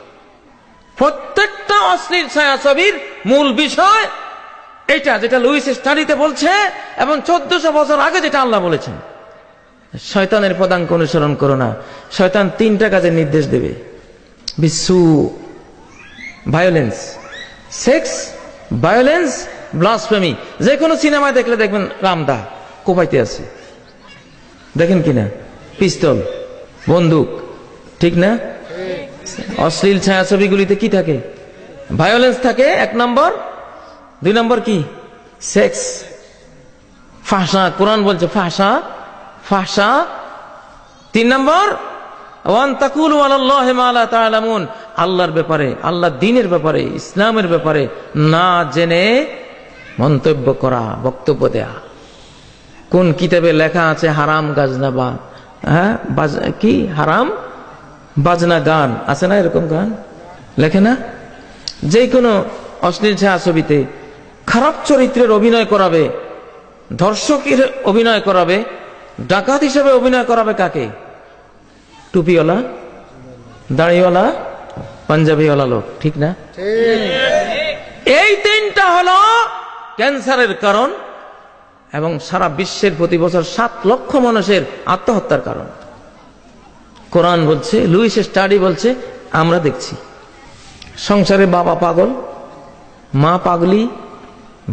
S2: প্রত্যেকটা অশ্লীল ছায়াছবির মূল বিষয় এটা, যেটা লুইস স্টাডিতে বলছে এবং 1400 বছর আগে যেটা আল্লাহ বলেছেন। শয়তানের পদাঙ্ক অনুসরণ করো না। শয়তান 3টা কাজের নির্দেশ দেবে: বিশ্বু, ভায়োলেন্স, সেক্স, ভায়োলেন্স, ব্লাসফেমি। যে কোনো সিনেমায় দেখলে দেখবেন রামদা কোপাইতে আছে, দেখেন কিনা, পিস্তল, বন্দুক, ঠিক না? অশ্লীল ছায়াছবিগুলিতে কি থাকে? ভায়োলেন্স থাকে 1 নম্বর। 2 নম্বর কি? সেক্স, ফাহশা। কোরআন বলছে ফাহশা, ফাহশা। 3 নম্বর ওয়ান তাকুলু আলাল্লাহি মা লা তা'লামুন, আল্লাহর ব্যাপারে, আল্লাহর দ্বীনের ব্যাপারে, ইসলামের ব্যাপারে না জেনে মন্তব্য করা, বক্তব্য দেয়া। কোন কিতাবে লেখা আছে হারাম গাজনা বা কি হারাম বাজনা গান আছে না? এরকম গান লেখে না? যে কোনো অশ্লীল ছায়াছবিতে খারাপ চরিত্রের অভিনয় করাবে, ধর্ষকের অভিনয় করাবে, ডাকাত হিসেবে অভিনয় করাবে কাকে? টুপিওয়ালা, দাড়িওয়ালা, পাঞ্জাবিওয়ালা লোক, ঠিক না? এই 3টা হলো ক্যান্সারের কারণ এবং সারা বিশ্বের প্রতি বছর 7 লক্ষ মানুষের আত্মহত্যার কারণ। কোরআন বলছে, লুইস স্টাডি বলছে, আমরা দেখছি সংসারে বাবা পাগল, মা পাগলি,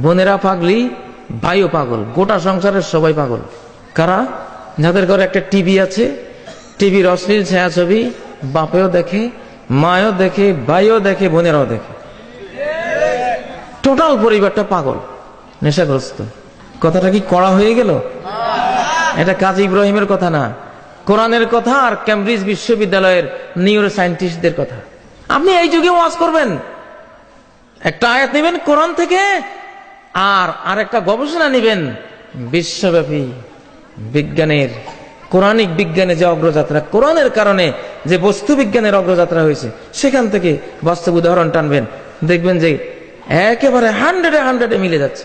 S2: বোনেরা পাগলি, ভাইও পাগল, গোটা সংসারের সবাই পাগল। কারা? যাদের ঘরে একটা টিভি আছে, টিভির অশ্লীল ছায়াছবি বাপেও দেখে, মায়ও দেখে, ভাইও দেখে, বোনেরাও দেখে। টোটাল পরিবারটা পাগল, নেশাগ্রস্ত। কথাটা কি কড়া হয়ে গেল? এটা কাজী ইব্রাহিমের কথা না, কোরআনের কথা আর কেমব্রিজ বিশ্ববিদ্যালয়ের নিউরো সায়েন্টিস্টদের কথা। আপনি এই যুগে ওয়াজ করবেন, একটা আয়াত নেবেন কোরআন থেকে আর একটা গবেষণা নেবেন বিশ্বব্যাপী বিজ্ঞানের, কোরআনিক বিজ্ঞানে যে অগ্রযাত্রা, কোরআনের কারণে যে বস্তু বিজ্ঞানের অগ্রযাত্রা হয়েছে, সেখান থেকে বাস্তব উদাহরণ টানবেন, দেখবেন যে একেবারে 100-এ মিলে যাচ্ছে।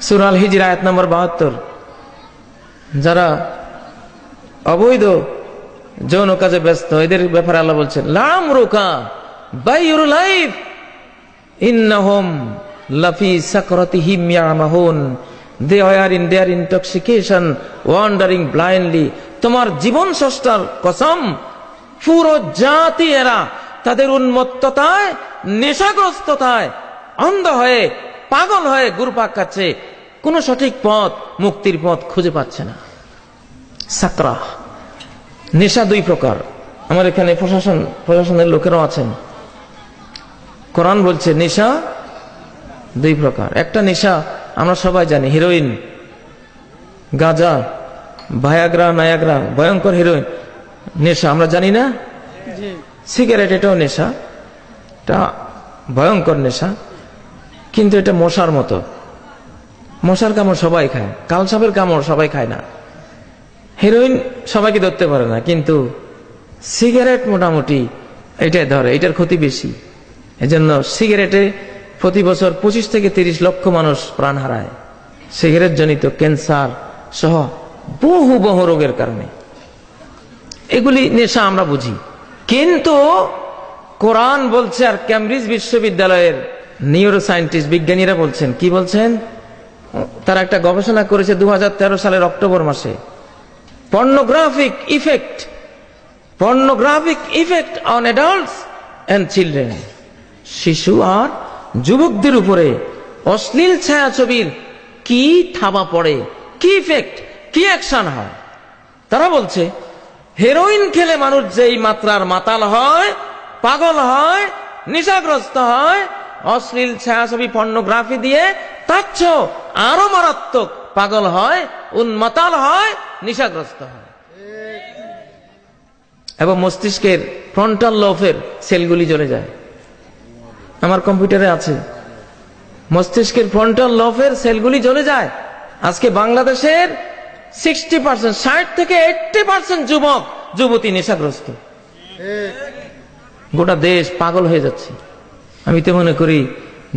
S2: সূরা আল হিজর আয়াত নম্বর 72, যারা অবৈধ যৌন কাজে ব্যস্ত, এদের ব্যাপারে আল্লাহ বলছেন লামরুকা বাইউর লাইফ ইন্নাহুম লাফি সাকরাতিহিম ইয়ামাহুন, they are in their intoxication wandering blindly। তোমার জীবন স্রষ্টার কসম, পুরো জাতি এরা তাদের উন্মত্ততায়, নেশাগ্রস্ততায় অন্ধ হয়ে, পাগল হয়ে ঘুরপাক খাচ্ছে, কোন সঠিক পথ, মুক্তির পথ খুঁজে পাচ্ছে না। নেশা 2 প্রকার। আমার এখানে প্রশাসনের লোকেরাও আছেন। কোরআন বলছে নেশা 2 প্রকার। একটা নেশা আমরা সবাই জানি, হিরোইন, গাঁজা, ভায়াগ্রা, নায়াগ্রা, ভয়ঙ্কর হিরোইন নেশা, আমরা জানি না? সিগারেট, এটাও নেশা, এটা ভয়ঙ্কর নেশা, কিন্তু এটা মশার মতো। মশার কামড় সবাই খায়, কালসাপের কামড় সবাই খায় না। হিরোইন সবাইকে ধরতে পারে না, কিন্তু সিগারেট মোটামুটি এটাই ধরে, এটার ক্ষতি বেশি। এজন্য সিগারেটে প্রতি বছর 25 থেকে 30 লক্ষ মানুষ প্রাণ হারায় সিগারেট জনিত ক্যান্সার সহ বহু বহু রোগের কারণে। এগুলি নেশা আমরা বুঝি, কিন্তু কোরআন বলছে, আর কেমব্রিজ বিশ্ববিদ্যালয়ের নিউরো সায়েন্টিস্ট বিজ্ঞানীরা বলছেন, কি বলছেন? তারা একটা গবেষণা করেছে 2013 সালের অক্টোবর মাসে, pornographic effect on adults and children, শিশু আর যুবকদের উপরে অশ্লীল ছায়াছবির কি থাবা পড়ে, কি ইফেক্ট, কি অ্যাকশন হয়। তারা বলছে হেরোইন খেলে মানুষ যেই মাত্রার মাতাল হয়, পাগল হয়, নেশাগ্রস্ত হয়, অশ্লীল ছায়াছবি পর্নোগ্রাফি দিয়ে তার চেয়েও আরো মারাত্মক পাগল হয়, উন্মাতাল হয়, নেশাগ্রস্ত হয়। এবং মস্তিষ্কের ফ্রন্টাল লোবের সেলগুলি জ্বলে যায়। আমার কম্পিউটারে আছে, মস্তিষ্কের ফ্রন্টাল লোবের সেলগুলি জ্বলে যায়। আজকে বাংলাদেশের 60%, 60 থেকে 80% যুবক যুবতী নেশাগ্রস্ত। গোটা দেশ পাগল হয়ে যাচ্ছে। আমি তো মনে করি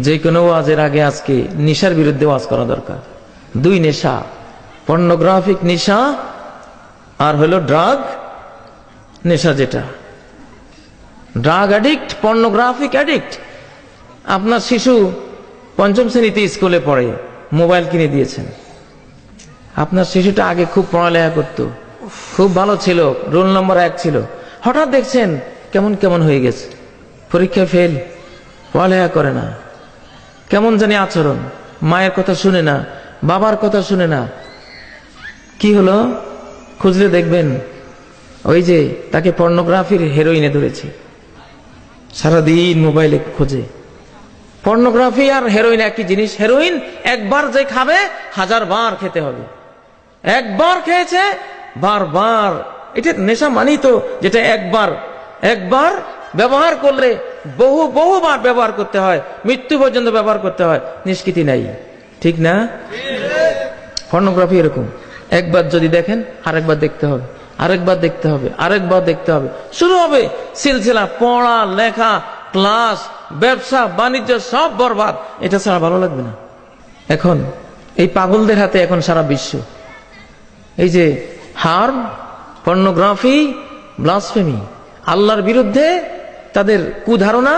S2: যে কোনো ওয়াজের আগে আজকে নেশার বিরুদ্ধে ওয়াজ করা দরকার। 2 নেশা, পর্নোগ্রাফিক নেশা আর হলো ড্রাগ নেশা, যেটা ড্রাগ অ্যাডিক্ট, পর্নোগ্রাফিক অ্যাডিক্ট। আপনার শিশু 5ম শ্রেণীতে স্কুলে পড়ে, মোবাইল কিনে দিয়েছেন। আপনার শিশুটা আগে খুব পড়ালেখা করত, খুব ভালো ছিল, রোল নম্বর 1 ছিল, হঠাৎ দেখছেন কেমন কেমন হয়ে গেছে, পরীক্ষায় ফেল, পড়ালেখা করে না, কেমন জানি আচরণ, মায়ের কথা শুনে না, বাবার কথা শুনে না। কি হলো? খুঁজলে দেখবেন ওই যে তাকে পর্নোগ্রাফির হেরোইনে ধরেছে, সারাদিন মোবাইলে খোঁজে। পর্নোগ্রাফি আর হেরোইন একই জিনিস। হেরোইন একবার যে খাবে 1000 বার খেতে হবে, একবার খেয়েছে বারবার। এটা নেশা মানি তো, যেটা একবার ব্যবহার করলে বহুবার ব্যবহার করতে হয়, মৃত্যু পর্যন্ত ব্যবহার করতে হয়, নিষ্কৃতি নাই, ঠিক না? পর্নোগ্রাফি এরকম, একবার যদি দেখেন আরেকবার দেখতে হবে, আরেকবার দেখতে হবে, আরেকবার দেখতে হবে, শুরু হবে সিলসিলা, পড়া লেখা ক্লাস ব্যবসা বাণিজ্য সব বরবাদ। এটা ছাড়া ভালো লাগবে না। এখন এই পাগলদের হাতে এখন সারা বিশ্ব। এই যে হার্ম, পর্নোগ্রাফি, ব্লাসফেমি, আল্লাহর বিরুদ্ধে তাদের কুধারণা,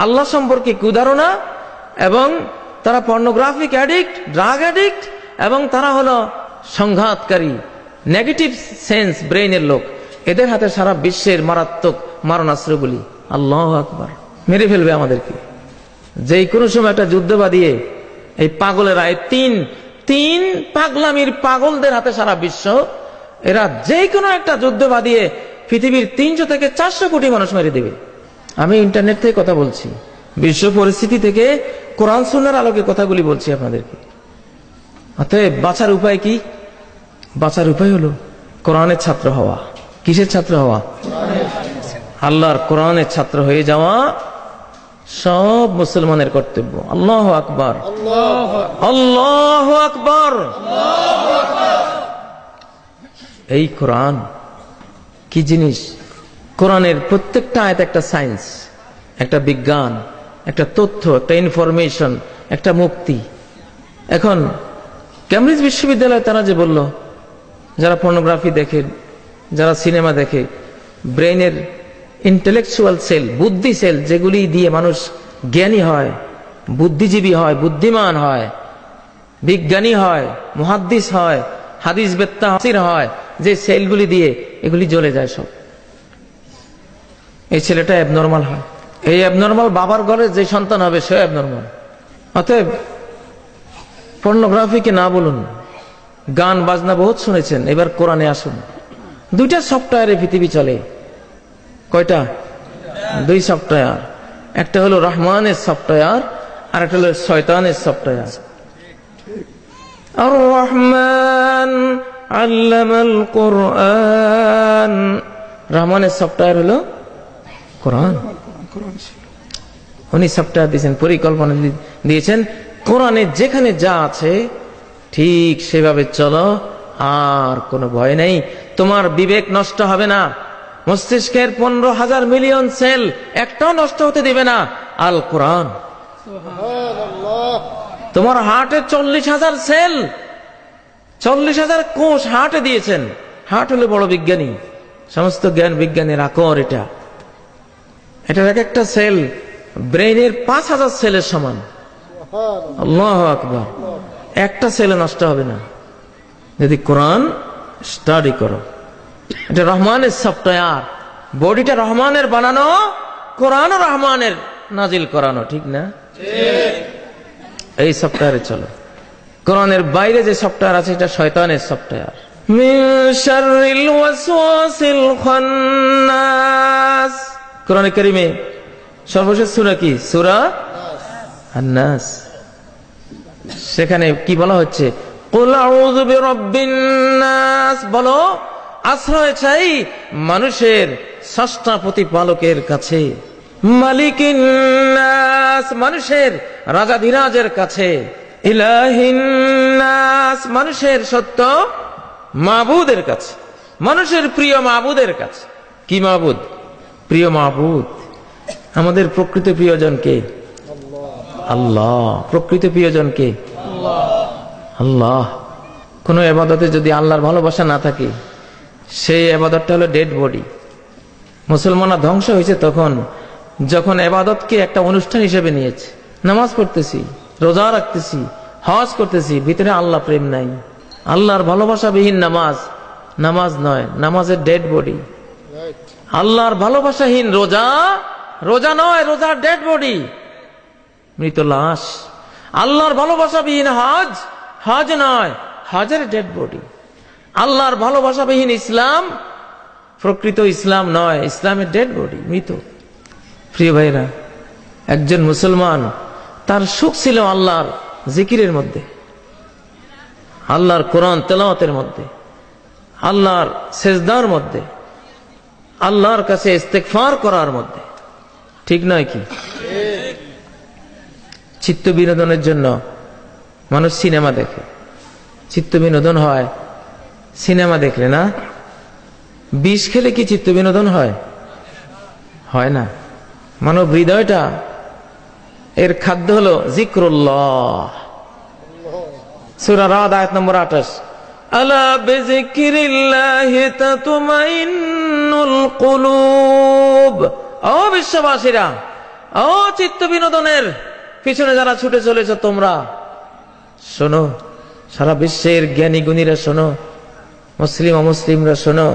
S2: আল্লাহ সম্পর্কে কুধারণা, এবং তারা পর্নোগ্রাফিক অ্যাডিক্ট, ড্রাগ অ্যাডিক্ট, এবং তারা হলো সংঘাতকারী, নেগেটিভ সেন্স ব্রেইনের লোক। এদের হাতে সারা বিশ্বের মারাত্মক মারণাস্ত্রগুলি, আল্লাহু আকবার, মেরে ফেলবে আমাদেরকে। যে কোনো সময় একটা যুদ্ধ বাঁধিয়ে এই পাগলেরা, এই তিন পাগলামির পাগলদের হাতে সারা বিশ্ব, এরা যে কোনো একটা যুদ্ধ বাঁধিয়ে পৃথিবীর 300 থেকে 400 কোটি মানুষ মেরে দেবে। আমি ইন্টারনেট থেকে কথা বলছি, বিশ্ব পরিস্থিতি থেকে কোরআন সুন্নাহর আলোকে কথাগুলি বলছি আপনাদেরকে। অতএব বাঁচার উপায় কি? বাঁচার উপায় হলো কোরআনের ছাত্র হওয়া। কিসের ছাত্র হওয়া? আল্লাহর কোরআনের ছাত্র হয়ে যাওয়া সব মুসলমানের কর্তব্য। আল্লাহু আকবার, আল্লাহু আকবার। এই কোরআন কি জিনিস? কোরআনের প্রত্যেকটা আয়াত একটা সায়েন্স, একটা বিজ্ঞান, একটা তথ্য, একটা ইনফরমেশন, একটা মুক্তি। এখন কেমব্রিজ বিশ্ববিদ্যালয়ে তারা যে বলল, যারা পর্নোগ্রাফি দেখে, যারা সিনেমা দেখে, ব্রেইনের ইন্টেলেকচুয়াল সেল, বুদ্ধি সেল, যেগুলি দিয়ে মানুষ জ্ঞানী হয়, বুদ্ধিজীবী হয়, বুদ্ধিমান হয়, বিজ্ঞানী হয়, মুহাদ্দিস হয়, হাদিস বেত্তা হাসির হয়, যে সেলগুলি দিয়ে এগুলি জ্বলে যায় সব। এই ছেলেটা অ্যাবনর্মাল হয়। এই অ্যাবনর্মাল বাবার ঘরে যে সন্তান হবে সে অ্যাবনর্মাল। অতএব পর্নোগ্রাফিকে না বলুন। গান বাজনা বহুত শুনেছেন, এবার কোরআনে আসুন। 2টা সফটওয়্যারে পৃথিবী চলে। কয়টা? 2 সফটওয়্যার। একটা হলো রহমানের সফটওয়্যার, আর একটা হলো শয়তানের সফটওয়্যার। আর রহমান আল্লামাল কোরআন। রহমানের সফটওয়্যার হলো কোরআন। উনি সফটওয়্যার দিয়েছেন, পরিকল্পনা দিয়েছেন, কোরআনে যেখানে যা আছে ঠিক সেভাবে চলো, আর কোনো ভয় নেই, তোমার বিবেক নষ্ট হবে না। মস্তিষ্কের 15,000 মিলিয়ন সেল একটাও নষ্ট হতে দিবে না আল কোরআন। তোমার হার্টে 40,000 সেল, 40,000 কোষ হার্টে দিয়েছেন। হার্ট হলো বড় বিজ্ঞানী, সমস্ত জ্ঞান বিজ্ঞানের আকর। এটার এক একটা সেল ব্রেইনের 5,000 সেলের সমান। আল্লাহু আকবার। একটা সেলে নষ্ট হবে না যদি কোরআন স্টাডি করো। এটা রহমানের সফটওয়্যার, বডিটা রহমানের বানানো, কোরআন রহমানের নাজিল করানো, ঠিক না? এই সফটওয়্যারে চলো। কোরআনের বাইরে যে সফটওয়্যার আছে এটা শয়তানের সফটওয়্যার। মিন শাররিল ওয়াসওয়াসিল খান্নাস। কোরআনে কারিমে সর্বশেষ সূরা কি? সূরা আন-নাস। সেখানে কি বলা হচ্ছে? কুল আউযু বিরাব্বিন নাস। বলো আশ্রয় চাই মানুষের স্রষ্টা প্রতিপালকের কাছে, মালিকিন নাস, মানুষের রাজাধিরাজের কাছে, ইলাহিন নাস, মানুষের সত্য মাবুদের কাছে, মানুষের প্রিয় মাবুদের কাছে। কি মাবুদ? প্রিয় মাবুদ। আমাদের প্রকৃত প্রিয়জন কে? আল্লাহ। প্রকৃত প্রিয়জন কে? আল্লাহ। কোন ইবাদতে যদি আল্লাহর ভালোবাসা না থাকে সেই ইবাদতটা হলো ডেড বডি। মুসলমানরা ধ্বংস হয়েছে তখন যখন ইবাদতকে একটা অনুষ্ঠান হিসেবে নিয়েছে। নামাজ পড়তেছি, রোজা রাখতেছি, হজ করতেছি, ভিতরে আল্লাহ প্রেম নাই। আল্লাহর ভালোবাসাবিহীন নামাজ নামাজ নয়, নামাজের ডেড বডি। আল্লাহর ভালোবাসাহীন রোজা রোজা নয়, রোজার ডেড বডি, মৃত লাশ। আল্লাহর ভালোবাসাবিহীন হজ হজ নয়, হজের ডেড বডি। আল্লাহর ভালোবাসাবিহীন ইসলাম প্রকৃত ইসলাম নয়, ইসলামের ডেড বডি, মৃত। প্রিয় ভাইরা, একজন মুসলমান তার সুখ ছিল আল্লাহর জিকিরের মধ্যে, আল্লাহর কোরআন তেলাওয়াতের মধ্যে, আল্লাহর সেজদার মধ্যে, আল্লাহর কাছে ইস্তেগফার করার মধ্যে। ঠিক নয় কি? চিত্ত বিনোদনের জন্য মানুষ সিনেমা দেখে, চিত্ত বিনোদন হয় সিনেমা দেখলে না? বিষ খেলে কি চিত্ত বিনোদন হয়? হয় না। মানব হৃদয়টা এর খাদ্য হলো জিক্রুল্লাহ। সূরা রাদ আয়াত নম্বর 28, আলা বিযিক্রিল্লাহি তাতমাইন্নুল কুলুব। ও বিশ্ববাসীরা, ও চিত্ত বিনোদনের পিছনে যারা ছুটে চলেছ তোমরা শোনো, সারা বিশ্বের জ্ঞানী গুণীরা শোনো, মুসলিম অমুসলিমরা শোনো।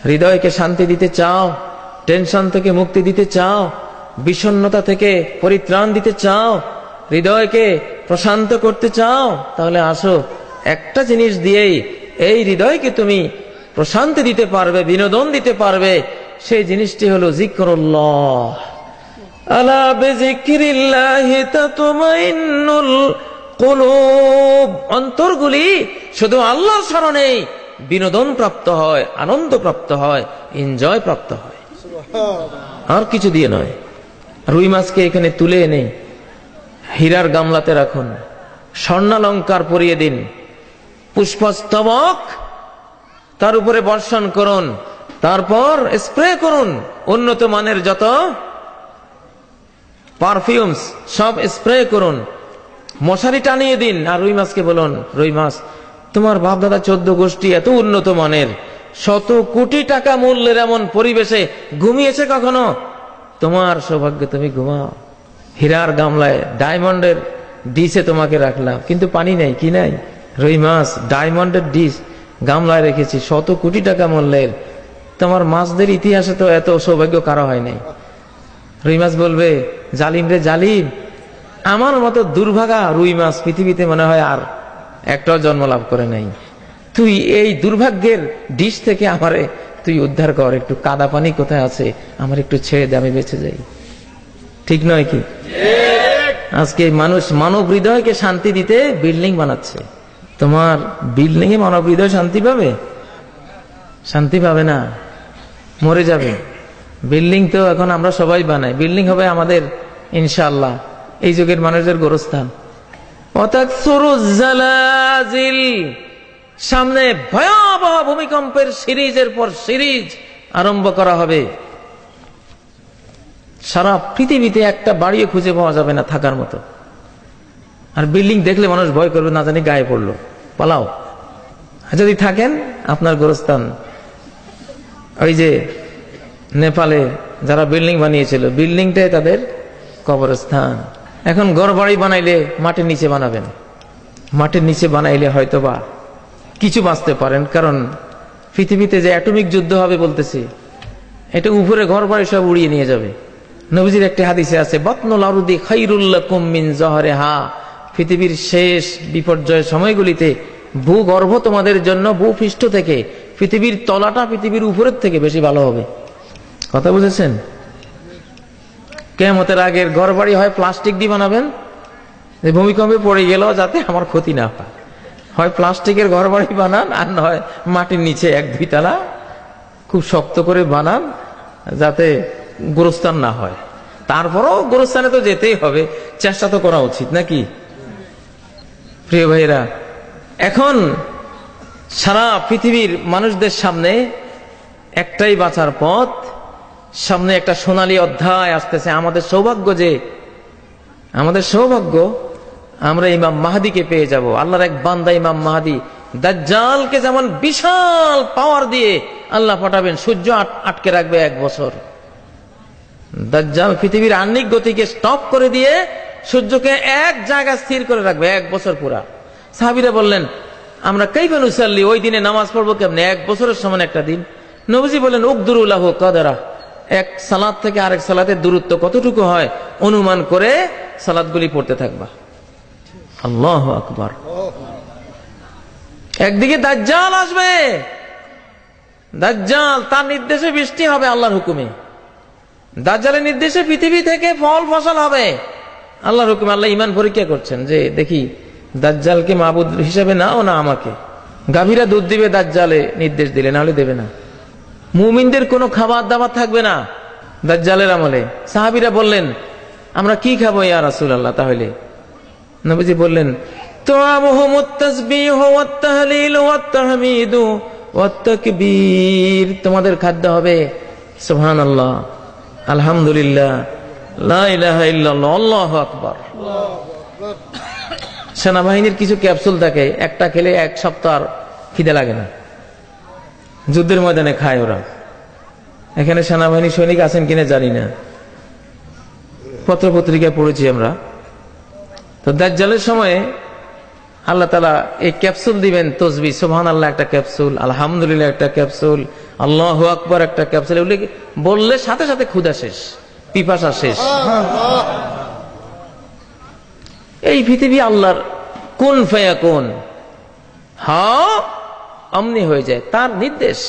S2: হৃদয়কে শান্তি দিতে চাও, টেনশন থেকে মুক্তি দিতে চাও, বিষণ্ণতা থেকে পরিত্রাণ দিতে চাও, হৃদয়কে প্রশান্ত করতে চাও, তাহলে আসো, একটা জিনিস দিয়েই এই হৃদয়কে তুমি প্রশান্তি দিতে পারবে, বিনোদন দিতে পারবে। সেই জিনিসটি হলো জিক্রুল্লাহ। আলা বিযিক্রিল্লাহি তাতমাইন্নুল কুলুব। অন্তরগুলি শুধু আল্লাহ স্মরণে বিনোদন প্রাপ্ত হয়, আনন্দ প্রাপ্ত হয়, এনজয় প্রাপ্ত হয়, আর কিছু দিয়ে নয়। রুই মাছকে এখানে তুলে এনে হীরার গামলাতে রাখুন, স্বর্ণালঙ্কার পরিয়ে দিন, পুষ্পস্তবক তার উপরে বর্ষণ করুন, তারপর স্প্রে করুন উন্নত মানের যত পারফিউমস সব স্প্রে করুন, মশারি টানিয়ে দিন। আর রুই মাছকে বলুন, রুই মাছ, তোমার বাপ দাদা 14 গোষ্ঠী এত উন্নত মানের, শত কোটি টাকা মূল্যের এমন পরিবেশে ঘুমিয়েছে কখনো? তোমার সৌভাগ্য, তুমি ঘুমাও। হীরার গামলায় ডায়মন্ডের ডিশে তোমাকে রাখলাম, কিন্তু পানি নেই, কি নাই? রুই মাছ ডায়মন্ডের ডিশ গামলায় রেখেছি, শত কোটি টাকা মূল্যের। তোমার মাছদের ইতিহাসে তো এত সৌভাগ্য কারো হয় নাই। রুই মাছ বলবে, জালিম রে জালিম, আমার মতো দুর্ভাগা রুই মাছ পৃথিবীতে মনে হয় আর একটাও জন্ম লাভ করে নাই। তুই এই দুর্ভাগ্যের ডিশ থেকে আমারে তুই উদ্ধার কর, একটু কাদা পানি কোথায় আছে আমার একটু ছেড়ে দে, আমি বেঁচে যাই। ঠিক নয় কি? আজকে মানুষ মানব হৃদয়কে শান্তি দিতে বিল্ডিং বানাচ্ছে। তোমার বিল্ডিং এ মানব হৃদয় শান্তি পাবে? শান্তি পাবে না, মরে যাবে। বিল্ডিং তো এখন আমরা সবাই বানাই, বিল্ডিং হবে আমাদের ইনশাআল্লাহ এই যুগের মানুষদের গোরস্থান। সামনে ভয়াবহ ভূমিকম্পের সিরিজের পর সিরিজ আরম্ভ করা হবে। সারা পৃথিবীতে একটা বাড়িও খুঁজে পাওয়া যাবে না থাকার মতো। আর বিল্ডিং দেখলে মানুষ ভয় করবে, না জানি গায়ে পড়লো, পালাও। যদি থাকেন আপনার গোরস্থান। ওই যে নেপালে যারা বিল্ডিং বানিয়েছিল, বিল্ডিংটাই তাদের কবরস্থান। এখন ঘর বাড়ি বানাইলে মাটির নিচে বানাবেন, মাটির নিচে বানাইলে হয়তোবা কিছু বাঁচতে পারেন, কারণ পৃথিবীতে যে অ্যাটমিক যুদ্ধ হবে বলতেছি, এটা উপরে ঘর বাড়ি সব উড়িয়ে নিয়ে যাবে। নবীজির একটি হাদিসে আছে, বাতনুল আরদি খায়রুল লাকুম মিন যহরিহা। পৃথিবীর শেষ বিপর্যয়ের সময়গুলিতে ভূগর্ভ তোমাদের জন্য ভূপৃষ্ঠ থেকে, পৃথিবীর তলাটা পৃথিবীর উপরের থেকে বেশি ভালো হবে। কথা বুঝেছেন? কিয়ামতের আগের ঘর বাড়ি হয় প্লাস্টিক দিয়ে বানাবেন, ভূমিকম্পে পড়ে গেল যাতে আমার ক্ষতি না হয়। হয় প্লাস্টিকের ঘর বাড়ি বানান, আর নয় মাটির নিচে 1-2 তলা খুব শক্ত করে বানান, যাতে গোরস্থান না হয়। তারপরও গোরস্থানে তো যেতেই হবে, চেষ্টা তো করা উচিত নাকি? প্রিয় ভাইরা, এখন সারা পৃথিবীর মানুষদের সামনে একটাই বাঁচার পথ, সামনে একটা সোনালী অধ্যায় আসতেছে। আমাদের সৌভাগ্য আমরা ইমাম মাহদিকে পেয়ে যাব। আল্লাহর এক বান্দা ইমাম মাহদি, দাজ্জালকে যেমন বিশাল পাওয়ার দিয়ে আল্লাহ পাঠাবেন, সূর্য আটকে রাখবে 1 বছর। দাজ্জাল পৃথিবীর আহ্নিক গতিকে স্টপ করে দিয়ে সূর্যকে এক জায়গায় স্থির করে রাখবে 1 বছর পুরা। সাহাবীরা বললেন, আমরা কাইফা নুসাল্লি, ওই দিনে নামাজ পড়বো কেমনে? 1 বছরের সমান একটা দিন। নবীজি বলেন, উকদুরুল্লাহু কাদারা, এক সালাত থেকে আরেক সালাতের দূরত্ব কতটুকু হয় অনুমান করে সালাতগুলি পড়তে থাকবা। আল্লাহু আকবার। একদিকে দাজ্জাল আসবে, দাজ্জাল তার নির্দেশে বৃষ্টি হবে, আল্লাহর হুকুমে। দাজ্জালের নির্দেশে পৃথিবী থেকে ফল ফসল হবে, আল্লাহর হুকুমে। আল্লাহ ঈমান পরীক্ষা করছেন যে দেখি দাজ্জালকে মাবুদ হিসেবে নাও না আমাকে। গাভীরা দুধ দিবে দাজ্জালে নির্দেশ দিলে, নাহলে দেবে না। মুমিনদের কোনো খাবার দাবার থাকবে না দাজ্জালের আমলে। সাহাবীরা বললেন আমরা কি খাবো ইয়া রাসূলুল্লাহ? তাহলে নবীজি বললেন তুআমুহুমুত তাসবিহু ওয়াত তাহলিলু ওয়াত তাহমিদু ওয়াত তাকবীর, তোমাদের খাদ্য হবে সুবহানাল্লাহ, আলহামদুলিল্লাহ, লা ইলাহা ইল্লাল্লাহ, আল্লাহু আকবার। সেনাবাহিনীর কিছু ক্যাপসুল থাকে, একটা খেলে এক সপ্তাহ আর খিদে লাগে না, যুদ্ধের ময়দানে খায় ওরা। এখানে সেনাবাহিনী সৈনিক আছেন কিনা জানি না, পত্রপত্রিকায় পড়েছি আমরা। তো দাজ্জালের সময়ে আল্লাহ তাআলা এই ক্যাপসুল দিবেন, তসবিহ সুবহানাল্লাহ একটা ক্যাপসুল, আলহামদুলিল্লাহ একটা ক্যাপসুল, আল্লাহু আকবার একটা ক্যাপসুল। এগুলি বললে সাথে সাথে ক্ষুধা শেষ, পিপাসা শেষ। এই পৃথিবী আল্লাহর কুন ফায়াকুন, হ্যাঁ অমনি হয়ে যায়, তার নির্দেশ।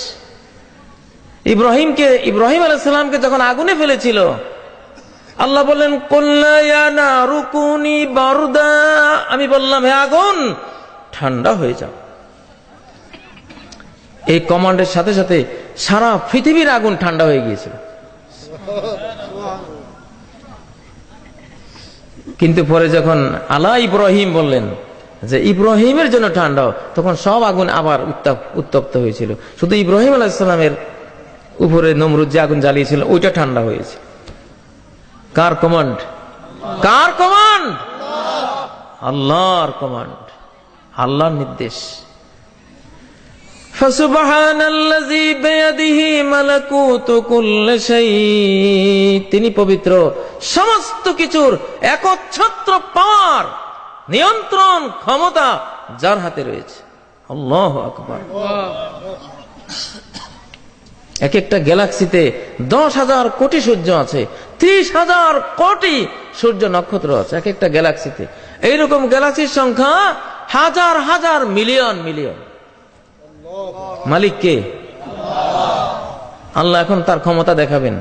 S2: ইব্রাহিম আলাইহিস সালামকে যখন আগুনে ফেলেছিল, আল্লাহ বললেন কুল্লা ইয়া নারু কুনি বারদা, আমি বললাম হে আগুন ঠান্ডা হয়ে যাও। এই কমান্ডের সাথে সাথে সারা পৃথিবীর আগুন ঠান্ডা হয়ে গিয়েছিল। কিন্তু পরে যখন আলা ইব্রাহিম বললেন যে ইব্রাহিমের জন্য ঠান্ডা, তখন সব আগুন আবার উত্তপ্ত হয়েছিল। শুধু ইব্রাহিম আলাইহিস সালামের উপরে নমরুদ যে আগুন জ্বালিয়েছিল ওইটা ঠান্ডা হয়েছে। কার কমান্ড? কার কমান্ড? আল্লাহর কমান্ড, আল্লাহর নির্দেশ। ফাসুবহানাল্লাযী বিয়াদিহি মালাকুতু কুল্লি শাই, তিনি পবিত্র, সমস্ত কিছুর একচ্ছত্র পাওয়ার, নিয়ন্ত্রণ ক্ষমতা যার হাতে রয়েছে। আল্লাহু আকবার। এক একটা গ্যালাক্সিতে 10,000 কোটি সূর্য আছে, 30,000 কোটি সূর্য নক্ষত্র আছে এক একটা গ্যালাক্সিতে। এইরকম গ্যালাক্সির সংখ্যা হাজার হাজার মিলিয়ন মিলিয়ন। মালিক কে? আল্লাহ এখন তার ক্ষমতা দেখাবেন।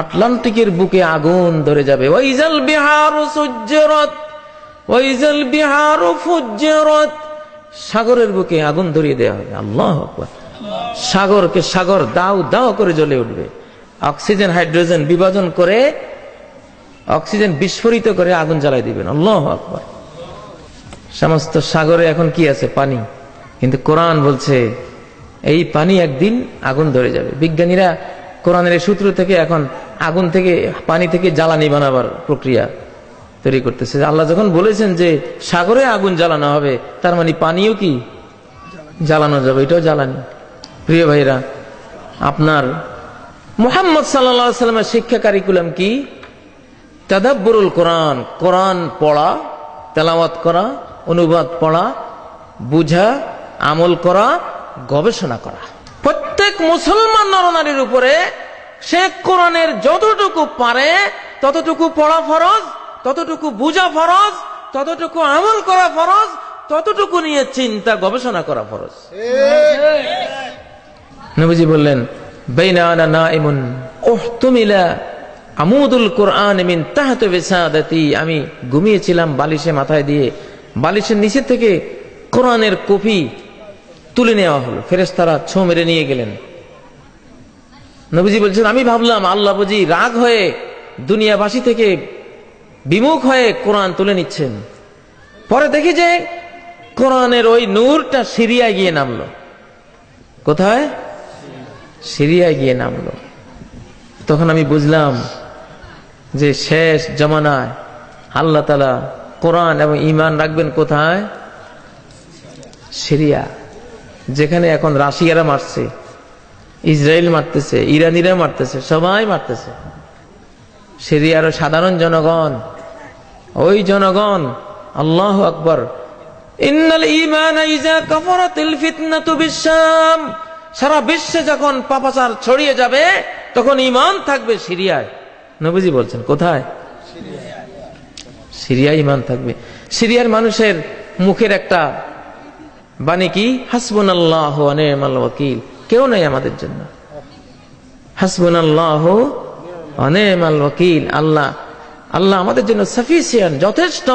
S2: আটলান্টিকের বুকে আগুন ধরে যাবে। ওয়াইজাল বিহারু সুজ্জিরাত ওয়াইজাল বিহারু ফুজ্জিরাত, সাগরের বুকে আগুন ধরিয়ে দেওয়া হবে। আল্লাহু আকবার। সাগরকে সাগর দাও দাও করে জ্বলে উঠবে। অক্সিজেন হাইড্রোজেন বিভাজন করে, অক্সিজেন বিস্ফোরিত করে আগুন জ্বালাই দিবেন। আল্লাহু আকবার। সমস্ত সাগরে এখন কি আছে? পানি। কিন্তু কোরআন বলছে এই পানি একদিন আগুন ধরে যাবে। বিজ্ঞানীরা কোরআনের সূত্র থেকে এখন আগুন থেকে, পানি থেকে জ্বালানি বানাবার প্রক্রিয়া তৈরি করতেছে। আল্লাহ যখন বলেছেন যে সাগরে আগুন জ্বালানো হবে, তার মানে পানিও কি জ্বালানো যাবে, এটাও জ্বালানি। প্রিয় ভাইরা, আপনার মুহাম্মদ সাল্লাল্লাহু আলাইহি ওয়াসাল্লামের শিক্ষা কারিকুলাম কি? তাদাব্বুরুল কোরআন, কোরআন পড়া, তেলাওয়াত করা, অনুবাদ পড়া, বুঝা, আমল করা, গবেষণা করা। প্রত্যেক মুসলমান নরনারীর উপরে সে কোরআনের যতটুকু পারে ততটুকু পড়া ফরজ, ততটুকু বুঝা ফরজ, ততটুকু আমল করা ফরজ, ততটুকু নিয়ে চিন্তা গবেষণা করা ফরজ। নবীজি বললেন বাইনা আনা নাইমুন উহতুমিলা আমুদুল কোরআন মিন তাহতি বিসাদাতি, আমি ঘুমিয়েছিলাম বালিশে মাথায় দিয়ে, বালিশের নিচে থেকে কোরআনের কপি তুলে নেওয়া হলো, ফেরেশতারা ছোঁ মেরে নিয়ে গেলেন। নবীজি বলছেন আমি ভাবলাম আল্লাহ বুঝি রাগ হয়ে দুনিয়াবাসী থেকে বিমুখ হয়ে কোরআন তুলে নিচ্ছেন। পরে দেখি যে কোরআনের ওই নূরটা সিরিয়ায় গিয়ে নামলো। কোথায়? সিরিয়ায় গিয়ে নামলো। তখন আমি বুঝলাম যে শেষ জমানায় আল্লাহ তাআলা কোরআন এবং ঈমান রাখবেন কোথায়? সিরিয়া, যেখানে এখন রাশিয়ারা মারছে, ইসরায়েল মারতেছে, ইরানিরা মারতেছে, সবাই মারতেছে। সিরিয়ার সাধারণ জনগণ, ওই জনগণ, আল্লাহু আকবার। ইন্নাল ঈমান ইযা কাফারাতিল ফিতনাতু বিশাম, সারা বিশ্বে যখন পাপাচার ছড়িয়ে যাবে তখন ঈমান থাকবে সিরিয়ায়। নবীজি বলছেন কোথায়? সিরিয়ায় ঈমান থাকবে। সিরিয়ার মানুষের মুখের একটা বাণী কি? হাসবুনাল্লাহু ওয়া নি'মাল ওয়াকিল, কেউ নেই আমাদের জন্য। হাসবুনাল্লাহু ওয়া নি'মাল ওয়াকিল, আল্লাহ আল্লাহ আমাদের জন্য সাফিসিয়েন্ট, যথেষ্ট,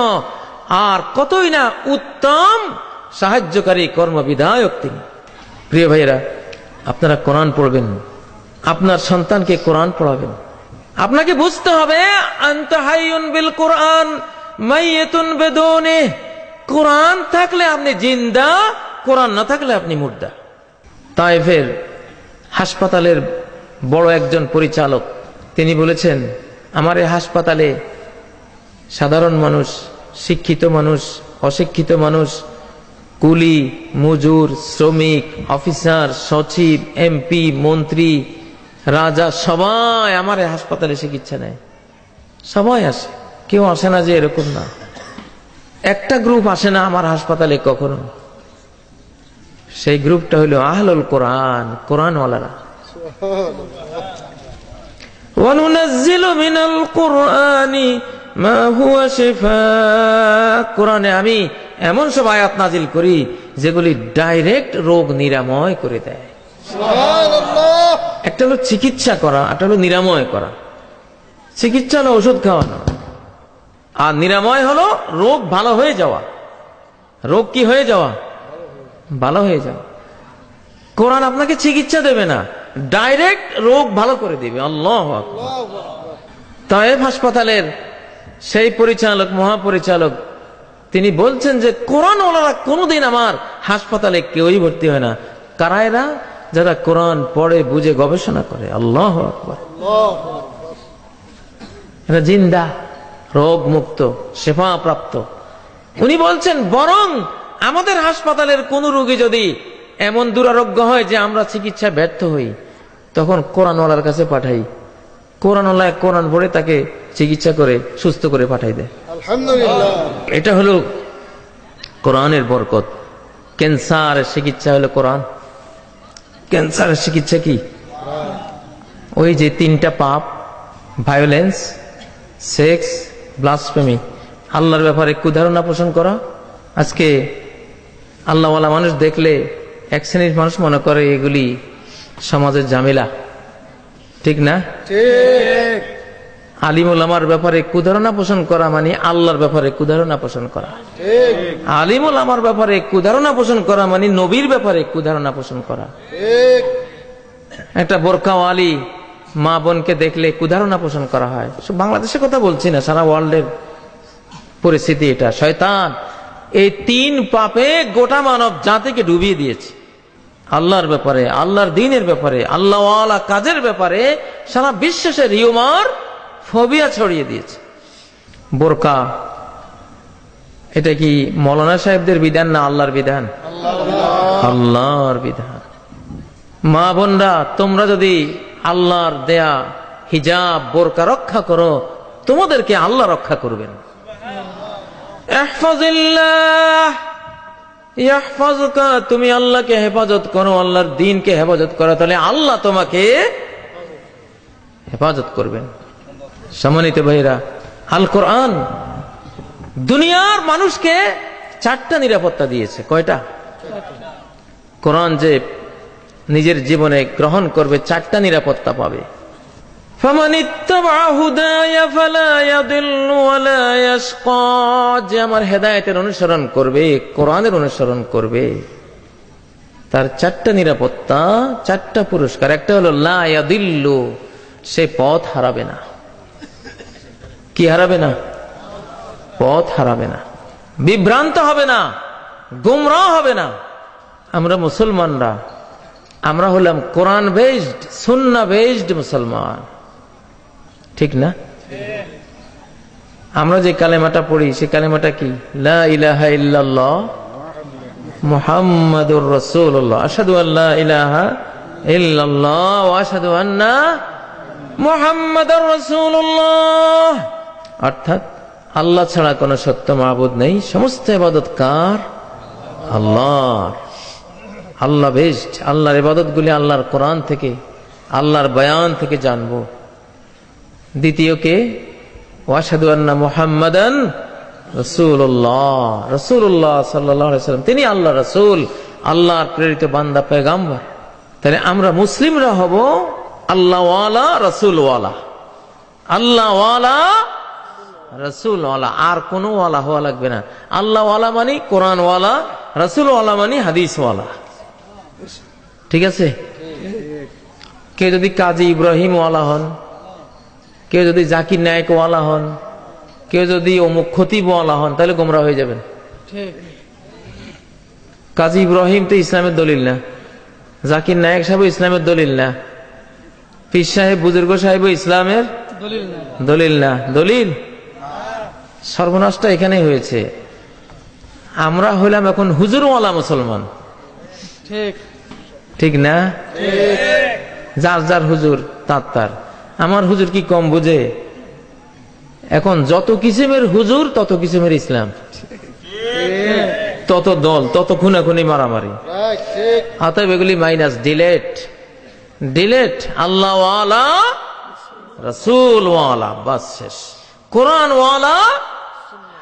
S2: আর কতই না উত্তম সাহায্যকারী কর্মবিধায়ক তিনি। প্রিয় ভাইয়েরা, আপনারা কোরআন পড়বেন, আপনার সন্তানকে কোরআন পড়াবেন। আপনাকে বুঝতে হবে আনতা হাইয়ুন বিল কোরআন মাইয়াতুন বিদুনি, কোরআন থাকলে আপনি জিন্দা, কোরআন না থাকলে আপনি মুর্দা। তায়েফের হাসপাতালের বড় একজন পরিচালক তিনি বলেছেন, আমার এই হাসপাতালে সাধারণ মানুষ, শিক্ষিত মানুষ, অশিক্ষিত মানুষ, কুলি, মজুর, শ্রমিক, অফিসার, সচিব, এমপি, মন্ত্রী, রাজা, সবাই আমার এই হাসপাতালে চিকিৎসা নেয়। সবাই আসে, কেউ আসে না যে এরকম না। একটা গ্রুপ আসে না আমার হাসপাতালে কখনো, সেই গ্রুপটা হলো আহলুল কোরআন, কোরআনওয়ালারা। ওয়ানুনাজ্জিলু মিনাল কুরআনি মা হুয়া শিফা, কোরআনে আমি এমন সব আয়াত নাজিল করি যেগুলি ডাইরেক্ট রোগ নিরাময় করে দেয়। সুবহানাল্লাহ। একটা হলো চিকিৎসা করা, একটা হলো নিরাময় করা। চিকিৎসা হলো ওষুধ খাওয়ানো, আর নিরাময় হলো রোগ ভালো হয়ে যাওয়া। রোগ কি হয়ে যাওয়া? ভালো হয়ে যাওয়া। কোরআন আপনাকে চিকিৎসা দেবে না, ডাইরেক্ট রোগ ভালো করে দিবে। আল্লাহু আকবার। তায়েফ হাসপাতালের সেই পরিচালক, মহাপরিচালক, তিনি বলছেন যে কোরআনওয়ালারা কোনোদিন আমার হাসপাতালে কেউই ভর্তি হয় না। কারা এরা? যারা কোরআন পড়ে বুঝে গবেষণা করে। আল্লাহু আকবার। এরা জিন্দা, রোগ মুক্ত, শেফা প্রাপ্ত। উনি বলছেন বরং আমাদের হাসপাতালের কোন রোগী যদি এমন দুরারোগ্য হয় যে আমরা চিকিৎসায় ব্যর্থ হই, তখন কোরআনওয়ালার কাছে পাঠাই। কোরআনওয়ালা কোরআন পড়ে তাকে চিকিৎসা করে সুস্থ করে পাঠাই দেয়। আলহামদুলিল্লাহ। এটা হলো কোরআনের বরকত। ক্যান্সারের চিকিৎসা হলো কোরআন। ক্যান্সারের চিকিৎসা কি? ওই যে তিনটা পাপ, ভায়োলেন্স, সেক্স, ব্লাসফেমি, আল্লাহর ব্যাপারে কুধারণা পোষণ করা। আজকে আল্লাহওয়ালা মানুষ দেখলে এক শ্রেণীর মানুষ মনে করে এগুলি সমাজের ঝামেলা, ঠিক না? ঠিক। আলিম ওলামার ব্যাপারে কুধারণা পোষণ করা মানে আল্লাহর ব্যাপারে কুধারণা পোষণ করা। ঠিক। আলিম ওলামার ব্যাপারে কুধারণা পোষণ করা মানে নবীর ব্যাপারে কুধারণা পোষণ করা। ঠিক। একটা বোরকাওয়ালি মা বোনকে দেখলে কুধারণা পোষণ করা হয়। বাংলাদেশের কথা বলছি না, সারা ওয়ার্ল্ডের পরিস্থিতি এটা। শয়তান এই তিন পাপে গোটা মানব জাতিকে ডুবিয়ে দিয়েছে। আল্লাহর ব্যাপারে, আল্লাহর দ্বীনের ব্যাপারে, আল্লাহওয়ালা কাজের ব্যাপারে সারা বিশ্বের রিউমার ফোবিয়া ছড়িয়ে দিয়েছে। বোরকা এটা কি মৌলানা সাহেবদের বিধান না আল্লাহর বিধান? আল্লাহর বিধান। মা বোনরা, তোমরা যদি আল্লাহর দেয়া হিজাব, বোরকা রক্ষা করো, তোমাদেরকে আল্লাহ রক্ষা করবেন। ইহফাজিল্লাহ ইয়াহফাজুকা, তুমি আল্লাহকে হেফাজত করো, আল্লাহর দ্বীনকে হেফাজত করো, তাহলে আল্লাহ তোমাকে হেফাজত করবেন। সম্মানিত ভাইরা, আল কোরআন দুনিয়ার মানুষকে চারটা নিরাপত্তা দিয়েছে। কয়টা? কোরআন যে নিজের জীবনে গ্রহণ করবে, চারটা নিরাপত্তা পাবে। যে আমার হেদায়েতের অনুসরণ করবে, কোরআনের অনুসরণ করবে, তার চারটা নিরাপত্তা, চারটা পুরস্কার। একটা হলো লা ইয়াদিল্লু, সে পথ হারাবে না। কি হারাবে না? পথ হারাবে না, বিভ্রান্ত হবে না, গুমরাহ হবে না। আমরা মুসলমানরা, আমরা হলাম কোরআন বেসড, সুন্নাহ বেসড মুসলমান, ঠিক না? আমরা যে কালেমাটা পড়ি, সে কালেমাটা কি? লা ইলাহা ইল্লাল্লাহ মুহাম্মাদুর রাসূলুল্লাহ, আশহাদু আল্লা ইলাহা ইল্লাল্লাহ ওয়া আশহাদু আন্না মুহাম্মাদুর রাসূলুল্লাহ। অর্থাৎ আল্লাহ ছাড়া কোনো সত্য মাবুদ নেই, সমস্ত ইবাদত কার? আল্লাহর। আল্লাহ বেস্ট। আল্লাহর ইবাদতগুলি আল্লাহর কোরআন থেকে, আল্লাহর বয়ান থেকে জানবো। দ্বিতীয় কে? ওয়াশহাদু আন্না মুহাম্মাদান রাসূলুল্লাহ, রাসূলুল্লাহ সাল্লাল্লাহু আলাইহি ওয়াসাল্লাম, তিনি আল্লাহর রাসূল, আল্লাহর প্রেরিত বান্দা, পয়গাম্বর। তাহলে আমরা মুসলিমরা হব আল্লাহওয়ালা রাসূলওয়ালা, আল্লাহওয়ালা রাসূলওয়ালা, আর কোনো ওয়ালা হওয়া লাগবে না। আল্লাহওয়ালা মানে কোরআনওয়ালা, রাসূলওয়ালা মানে হাদিসওয়ালা। ঠিক আছে? কেউ যদি কাজী ইব্রাহিম ওয়ালা হন, কেউ যদি জাকির নায়েক ওয়ালা হন, কেউ যদি অমুক খতিব ওয়ালা হন, তাহলে গোমরা হয়ে যাবেন। কাজী ইব্রাহিম তো ইসলামের দলিল না, জাকির নায়েক সাহেব ইসলামের দলিল না, পীর সাহেব বুজুর্গ সাহেব ইসলামের দলিল না। দলিল সর্বনাশটা এখানে হয়েছে। আমরা হইলাম এখন হুজুরওয়ালা মুসলমান। ঠিক না? যার যার হুজুর তার। আমার হুজুর কি কম বুঝে? এখন যত কিসিমের হুজুর তত কিসিমের ইসলাম, তত দল, তত খুনাখুনি মারামারি। অতএব এগুলি মাইনাস, ডিলেট। আল্লাহওয়ালা রাসূলওয়ালা, বাস শেষ। কোরআনওয়ালা,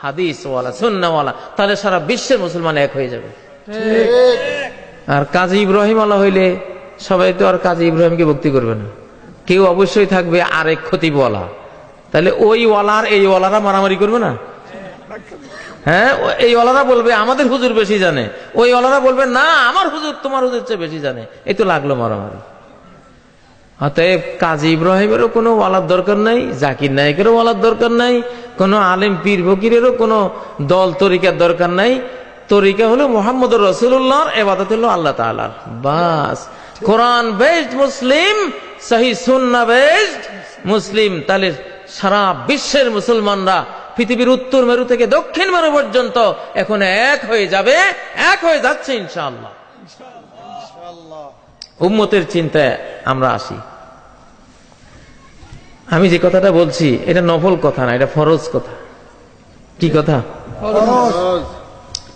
S2: হাদিসওয়ালা, সুন্নাহওয়ালা, তাহলে সারা বিশ্বের মুসলমান এক হয়ে যাবে। আর কাজী ইব্রাহিম ওয়ালা হইলে সবাই তো আর কাজী ইব্রাহিমকে ভক্তি করবে না, কেউ অবশ্যই থাকবে আরেক খতিবওয়ালা। তাহলে ওই ওয়ালার এই ওয়ালারা মারামারি করবে না? হ্যাঁ, এই ওয়ালারা বলবে আমাদের হুজুর বেশি জানে, ওই ওয়ালারা বলবে না আমার হুজুর তোমার হুজুর চেয়ে বেশি জানে। এই তো লাগলো মারামারি। অতএব কাজী ইব্রাহিমেরও কোনো ওয়ালার দরকার নাই, জাকির নায়েকেরও ওয়ালার দরকার নাই, কোনো আলেম পীর ফকিরেরও কোনো দল তরিকার দরকার নাই। তরিকা হলো মুহাম্মদুর রাসূলুল্লাহর, ইবাদত হলো আল্লাহ তাআলার। বাস, কোরআন বেসড মুসলিম, সহিহ সুন্নাহ বেসড মুসলিম। তাহলে সারা বিশ্বের মুসলমানরা পৃথিবীর উত্তর মেরু থেকে দক্ষিণ মেরু পর্যন্ত এখন এক হয়ে যাবে, এক হয়ে যাচ্ছে ইনশাআল্লাহ। উম্মতের চিন্তায় আমরা আসি। আমি যে কথাটা বলছি এটা নফল কথা না, এটা ফরজ কথা। কি কথা?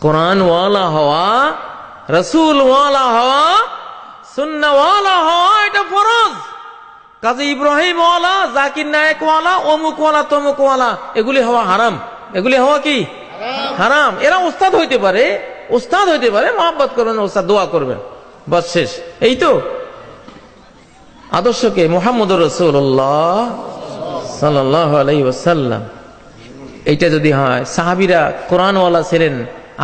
S2: কোরআনওয়ালা হওয়া, রাসূলওয়ালা হওয়া, সুন্নাহওয়ালা হওয়া, এটা ফরজ। কাজী ইব্রাহিম ওয়ালা, জাকির নায়েক ওয়ালা, অমুক ওয়ালা, তমুক ওয়ালা, এগুলি হওয়া হারাম। এগুলি হওয়া কি হারাম। এরা উস্তাদ হইতে পারে, মহব্বত করবেন, উস্তাদ দোয়া করবেন, বাস শেষ। এই তো আদর্শকে মুহাম্মদুর রাসূলুল্লাহ সাল্লাল্লাহু আলাইহি ওয়াসাল্লাম, এইটা যদি হয়, সাহাবীরা কোরআনওয়ালা ছিলেন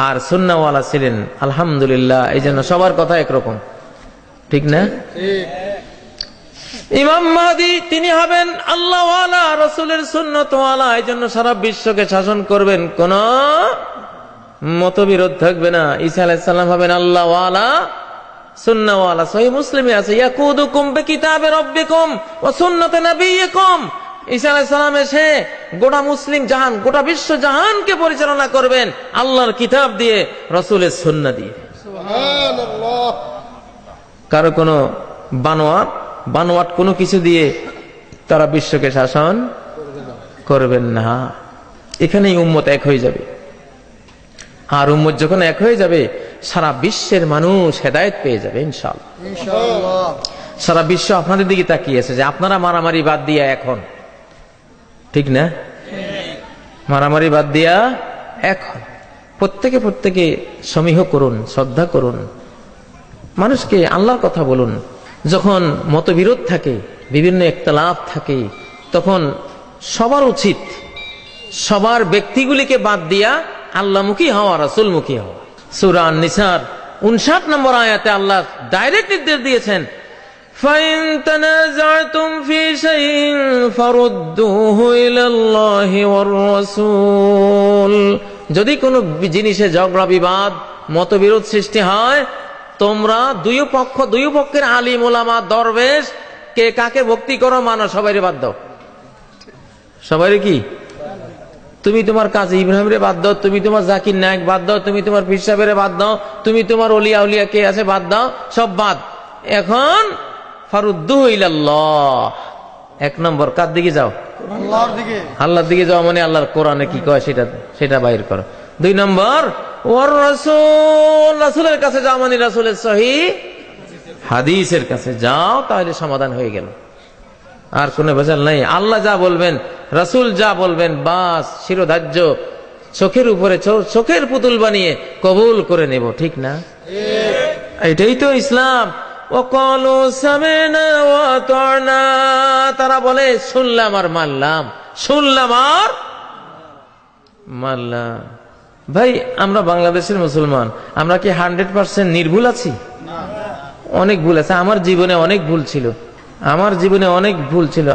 S2: আর সুন্নাহওয়ালা ছিলেন, আলহামদুলিল্লাহ। এই জন্য সবার কথা একরকম, ঠিক না? ইমাম মাহদী তিনি হবেন আল্লাহওয়ালা, রাসূলের সুন্নাতওয়ালা। এই জন্য সারা বিশ্বকে শাসন করবেন, কোন মতবিরোধ থাকবে না। ঈসা আলাইহিস সালাম হবেন আল্লাহওয়ালা, সুন্নাহওয়ালা। সহিহ মুসলিমে আছে ইয়াকুদুকুম বিকিতাবি রাব্বিকুম ওয়া সুন্নাতি নাবিয়্যিকুম। ঈসা আলাইহিস সালাম এসে গোটা মুসলিম জাহান, গোটা বিশ্ব জাহানকে পরিচালনা করবেন আল্লাহর কিতাব দিয়ে, রাসূলের সুন্নাহ দিয়ে। সুবহানাল্লাহ। কারো কোনো বানোয়াট কোনো কিছু দিয়ে তারা বিশ্বকে শাসন করবেন না। এখানেই উম্মত এক হয়ে যাবে। আর উম্মত যখন এক হয়ে যাবে, সারা বিশ্বের মানুষ হেদায়েত পেয়ে যাবে ইনশাআল্লাহ। সারা বিশ্ব আপনাদের দিকে তাকিয়ে আছে যে আপনারা মারামারি বাদ দিয়া এখন, ঠিক না? মারামারি বাদ দিয়া এখন প্রত্যেকে সমীহ করুন, শ্রদ্ধা করুন, মানুষকে আল্লাহর কথা বলুন। যখন মতবিরোধ থাকে, বিভিন্ন ইখতিলাফ থাকে, তখন সবার উচিত সবার ব্যক্তিগুলিকে বাদ দিয়া আল্লাহমুখী হওয়া, রাসূলমুখী হওয়া। সূরা আন-নিসার 59 নম্বর আয়াতে আল্লাহ ডাইরেক্ট নির্দেশ দিয়েছেন, ফাইন তানাযাতুম ফি শাইইন ফারুদ্দুহু ইলাল্লাহি ওয়ার রাসূল। যদি কোনো জিনিসে ঝগড়া বিবাদ মতবিরোধ সৃষ্টি হয়, তোমরা দুই পক্ষের আলিম ওলামা দরবেশ কে কাকে ভক্তি করো মানো, সবাইরে বাদ দাও। সবাইরে কি? তুমি তোমার কাজী ইব্রাহিমরে বাদ দাও, তুমি তোমার জাকির নায়েক বাদ দাও, তুমি তোমার পীর সাহেবের বাদ দাও, তুমি তোমার ওলিয়া উলিয়া কে আছে বাদ দাও, সব বাদ। এখন ফারুদ্দুহু ইলাল্লাহ, এক নম্বর কার দিকে যাও? আল্লাহর দিকে যাও। মানে আল্লাহর কোরআনে কি কয় সেটা বাইর করো। 2 নম্বর ওয়ার রাসূল, রাসূলের কাছে যাও, মানে রাসূলের সহিহ হাদিসের কাছে যাও, তাহলে সমাধান হয়ে গেল। আর কোনো ভেজাল নাই। আল্লাহ যা বলবেন, রাসূল যা বলবেন, বাস শিরোধার্য, চোখের উপরে চোখের পুতুল বানিয়ে কবুল করে নেব, ঠিক না? এটাই তো ইসলাম। ওয়াকালু সামি'না ওয়া আতা'না, তারা বলে শুনলাম আর মানলাম, শুনলাম আর মানলাম। ভাই আমরা বাংলাদেশের মুসলমান, আমরা কি 100% নির্ভুল আছি? অনেক ভুল আছে। আমার জীবনে অনেক ভুল ছিল, আমার জীবনে অনেক ভুল ছিল।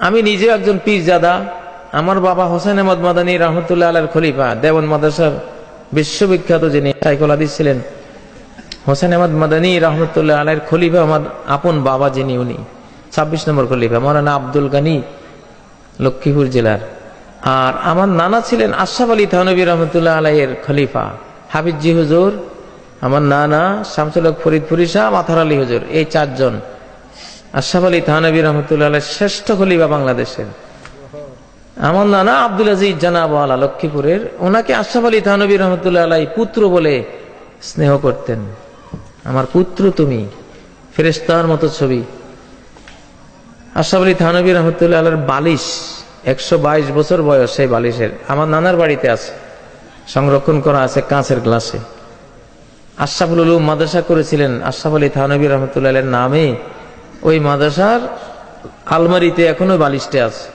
S2: আমি নিজে একজন পীরজাদা। আমার বাবা হোসেন আহমদ মাদানী রহমতুল্লাহ আলাইহির খলিফা, দেওবন্দ মাদ্রাসার বিশ্ববিখ্যাত যিনি শাইখুল হাদিস ছিলেন, হোসেন আহমদ মাদানী রহমতুল্লাহ আলাইহির খলিফা, আমার আপন বাবা যিনি, উনি 26 নম্বর খলিফা মাওলানা আব্দুল গানী, লক্ষ্মীপুর জেলার। আর আমার নানা ছিলেন আশরাফ আলী থানভী রহমতুল্লাহ আলাইহির খলিফা, হাফিজি হুজুর, আমার নানা শামসুল হক ফরিদপুরি শাহ, মাথার আলী হুজুর। এই 4 জন আশরাফ আলী থানভী রহমতুল্লাহ আলাইহির শ্রেষ্ঠ খলিফা বাংলাদেশের। আমার নানা আব্দুল আজিজ জানাবওয়ালা লক্ষ্মীপুরের, ওনাকে আশরাফ আলী থানভী রহমতুল্লাহ আলাইহি পুত্র বলে স্নেহ করতেন। আমার পুত্র তুমি, ফেরেশতার মতো ছবি। আশরাফ আলী থানভী রহমতুল্লাহ আলাইহির বালিশ 122 বছর বয়স, সেই বালিশের আমার নানার বাড়িতে আছে, সংরক্ষণ করা আছে কাঁচের গ্লাসে। আশরাফুল উলুম মাদ্রাসা করেছিলেন আশরাফ আলী থানভী রহমতুল্লাহ আলাইহির নামে, ওই মাদ্রাসার আলমারিতে এখনো বালিশটা আছে।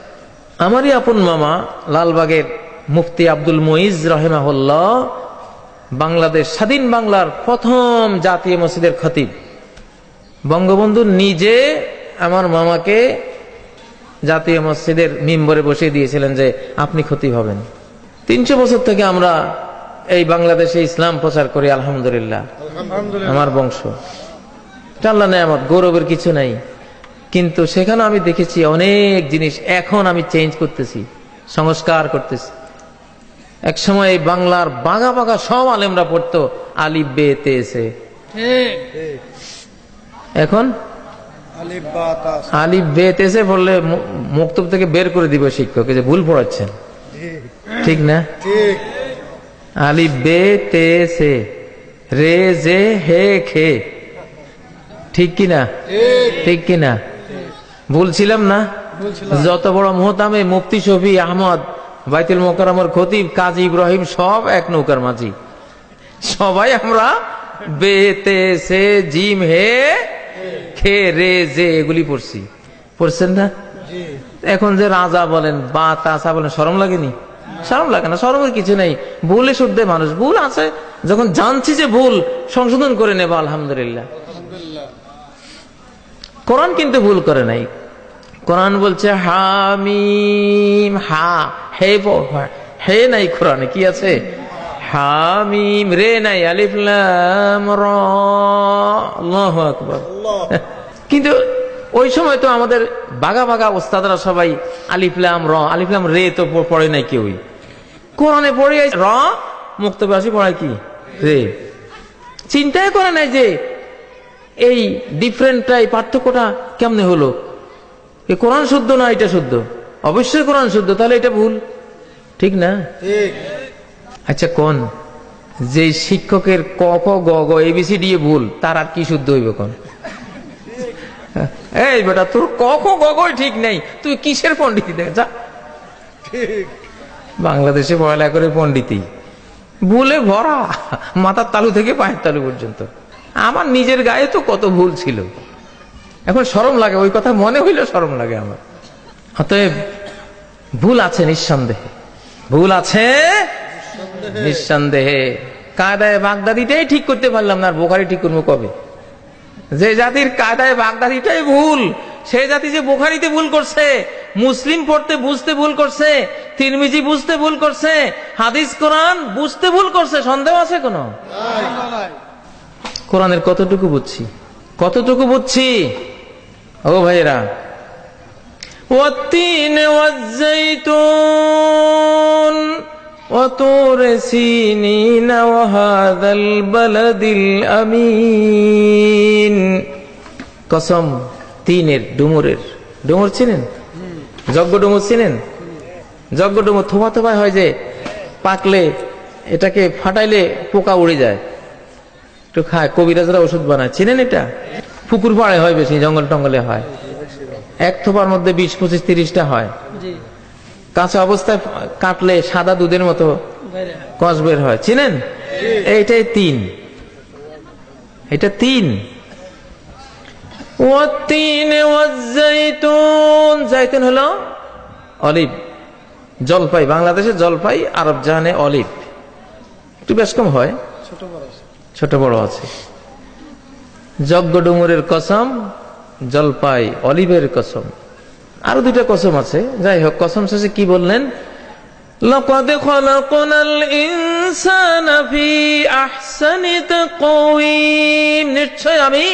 S2: আমারই আপন মামা লালবাগের মুফতি আব্দুল মুইজ রাহিমাহুল্লাহ, বাংলাদেশ স্বাধীন বাংলার প্রথম জাতীয় মসজিদের খতিব। বঙ্গবন্ধু নিজে আমার মামাকে জাতীয় মসজিদের মিম্বরে বসিয়ে দিয়েছিলেন যে আপনি খতিব হবেন। 300 বছর থেকে আমরা এই বাংলাদেশে ইসলাম প্রচার করি, আলহামদুলিল্লাহ। আমার বংশ, আল্লাহ নেয়ামত, গৌরবের কিছু নাই। কিন্তু সেখানে আমি দেখেছি অনেক জিনিস এখন আমি চেঞ্জ করতেছি, সংস্কার করতেছি। এক সময় এই বাংলার বাঘা বাঘা সব আলেমরা পড়তো আলিফ বে তে সে, এখন আলিফ বে তে সে পড়লে মক্তব থেকে বের করে দিবে শিক্ষক, যে ভুল পড়াচ্ছেন। ঠিক না? আলিফ বে তে সে, রে জে হে খে, ঠিক কিনা? ঠিক কিনা? বলছিলাম না? যত বড় মুহতামে মুফতি শফি আহমদ, বাইতুল মোকাররমের খতিব, কাজী ইব্রাহিম, সব এক নৌকার মাঝি। সবাই আমরা বে তে সে জিম হে খে রে জে এগুলি পড়ছি, পড়ছেন না? এখন যে রাজা বলেন বা তাসা বলেন, শরম লাগেনি? শরম লাগে না? শরমের কিছু নেই। ভুলে শুদ্ধে মানুষ, ভুল আছে যখন জানছি যে ভুল, সংশোধন করে নেব, আলহামদুলিল্লাহ। কোরআন কিন্তু ভুল করে নাই। কোরআন বলছে হামিম, হা হে, হে নাই কোরআনে, কি আছে? হামিম, রে নাই, আলিফ লাম র, আল্লাহু আকবার। কিন্তু ওই সময় তো আমাদের বাঘা বাঘা ওস্তাদরা সবাই আলিফ লাম র, আলিফ লাম রে তো পড়ে নাই কেউই। কোরআনে পড়ে র, মুক্তবাসী পড়ায় কি রে। চিন্তাই করে নাই যে এই ডিফারেন্টটা, এই পার্থক্যটা কেমনে হলো। এ কোরআন শুদ্ধ না এটা শুদ্ধ? অবশ্যই কোরআন শুদ্ধ, তাহলে এটা ভুল, ঠিক না? আচ্ছা কোন যে শিক্ষকের ক খ গ গ এবিসিডি ভুল, তার আর কি শুদ্ধ হইব কোন? এই বেটা, তোর ক খ গ গ ঠিক নেই, তুই কিসের পণ্ডিতি দেখ যা। বাংলাদেশে পড়ালেখা করে পণ্ডিতি ভুলে ভরা, মাথার তালু থেকে পায়ের তালু পর্যন্ত। আমার নিজের গায়ে তো কত ভুল ছিল, এখন শরম লাগে, ওই কথা মনে হইলে শরম লাগে আমার। অতএব ভুল আছে নিঃসন্দেহে, ভুল আছে নিঃসন্দেহে। কায়দায় বাগদাদিটাই ঠিক করতে পারলাম না, আর বোখারি ঠিক করবো কবে? যে জাতির কায়দায় বাগদাদিটাই ভুল, সেই জাতি যে বোখারিতে ভুল করছে, মুসলিম পড়তে বুঝতে ভুল করছে, তিরমিজি বুঝতে ভুল করছে, হাদিস কোরআন বুঝতে ভুল করছে, সন্দেহ আছে কোনো? কোরআনের কতটুকু বুঝছি, কতটুকু বুঝছি ও ভাইরা? ওয়াত্তিন ওয়াজ্জাইতুন وطور سينين وهذا البلد الأمين। কসম তিনের, ডুমুরের, ডুমুর চিনেন? যজ্ঞ ডুমুর চিনেন? যজ্ঞ ডুমুর থোপা থোপায় হয়, যে পাকলে এটাকে ফাটাইলে পোকা উড়ে যায়, একটু খায়, কবিরাজরা ওষুধ বানায়, চিনেন? এটা পুকুর পাড়ে হয় বেশি, জঙ্গল টঙ্গলে হয়। এক থোপার মধ্যে 20, 25, 30টা হয়। কাঁচা অবস্থায় কাটলে সাদা দুধের মতো কষ বের হয়, চিনেন? এইটাই তিন, এটা তিন। ওয়াত-তিন ওয়াজ-জাইতুন, জাইতুন হলো অলিভ, জলপাই, বাংলাদেশে জলপাই, আরব জাহানে অলিভ, একটু বেশ কম হয়, ছোট বড় আছে। যজ্ঞ ডুমুরের কসম, জলপাই, অলিভের কসম, আরো দুইটা কসম আছে। যাই হোক, কসম শেষে কি বললেন? লাকাদ খালাকনাল ইনসানা ফি আহসানি তাকওয়িম, নিশ্চয় আমি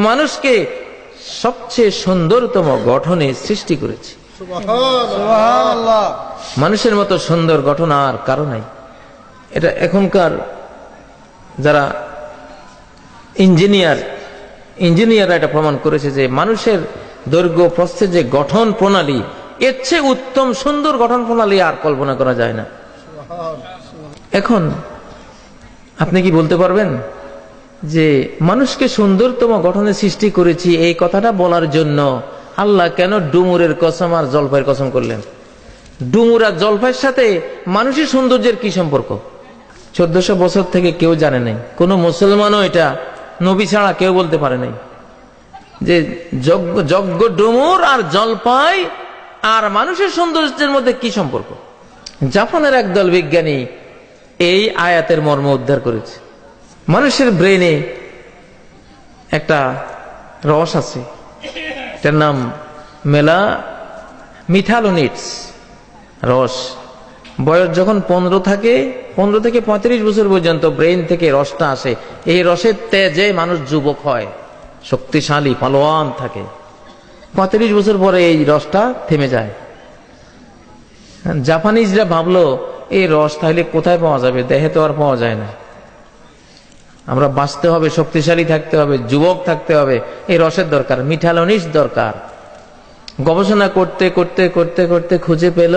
S2: মানুষকে সবচেয়ে সুন্দরতম গঠনে সৃষ্টি করেছি। সুবহানাল্লাহ। মানুষের মতো সুন্দর গঠন আর কারো নাই। এটা এখনকার যারা ইঞ্জিনিয়াররা এটা প্রমাণ করেছে যে মানুষের দৈর্ঘ্য প্রস্থের যে গঠন প্রণালী, এর চেয়ে উত্তম সুন্দর গঠন প্রণালী আর কল্পনা করা যায় না। এখন আপনি কি বলতে পারবেন যে মানুষকে সুন্দরতম গঠনে সৃষ্টি করেছি, এই কথাটা বলার জন্য আল্লাহ কেন ডুমুরের কসম আর জলপাইয়ের কসম করলেন? ডুমুর আর জলপাইয়ের সাথে মানুষের সৌন্দর্যের কি সম্পর্ক? 1400 বছর থেকে কেউ জানে নাই, কোন মুসলমানও এটা নবী ছাড়া কেউ বলতে পারে নাই যে যজ্ঞ ডুমুর আর জলপাই আর মানুষের সৌন্দর্যের মধ্যে কি সম্পর্ক। জাপানের একদল বিজ্ঞানী এই আয়াতের মর্ম উদ্ধার করেছে। মানুষের ব্রেনে একটা রস আছে, এটার নাম মিথালোনিটস রস। বয়স যখন 15 থেকে 35 বছর পর্যন্ত ব্রেন থেকে রসটা আসে। এই রসের তেজে মানুষ যুবক হয়, শক্তিশালী পালোয়ান থাকে। 35 বছর পরে এই রসটা থেমে যায়। জাপানিজরা ভাবলো এই রস তাহলে কোথায় পাওয়া যাবে, দেহে তো আর পাওয়া যায় না। আমরা বাঁচতে হবে, শক্তিশালী থাকতে হবে, যুবক থাকতে হবে, এই রসের দরকার, মিথালোনিটস দরকার। গবেষণা করতে করতে করতে করতে খুঁজে পেল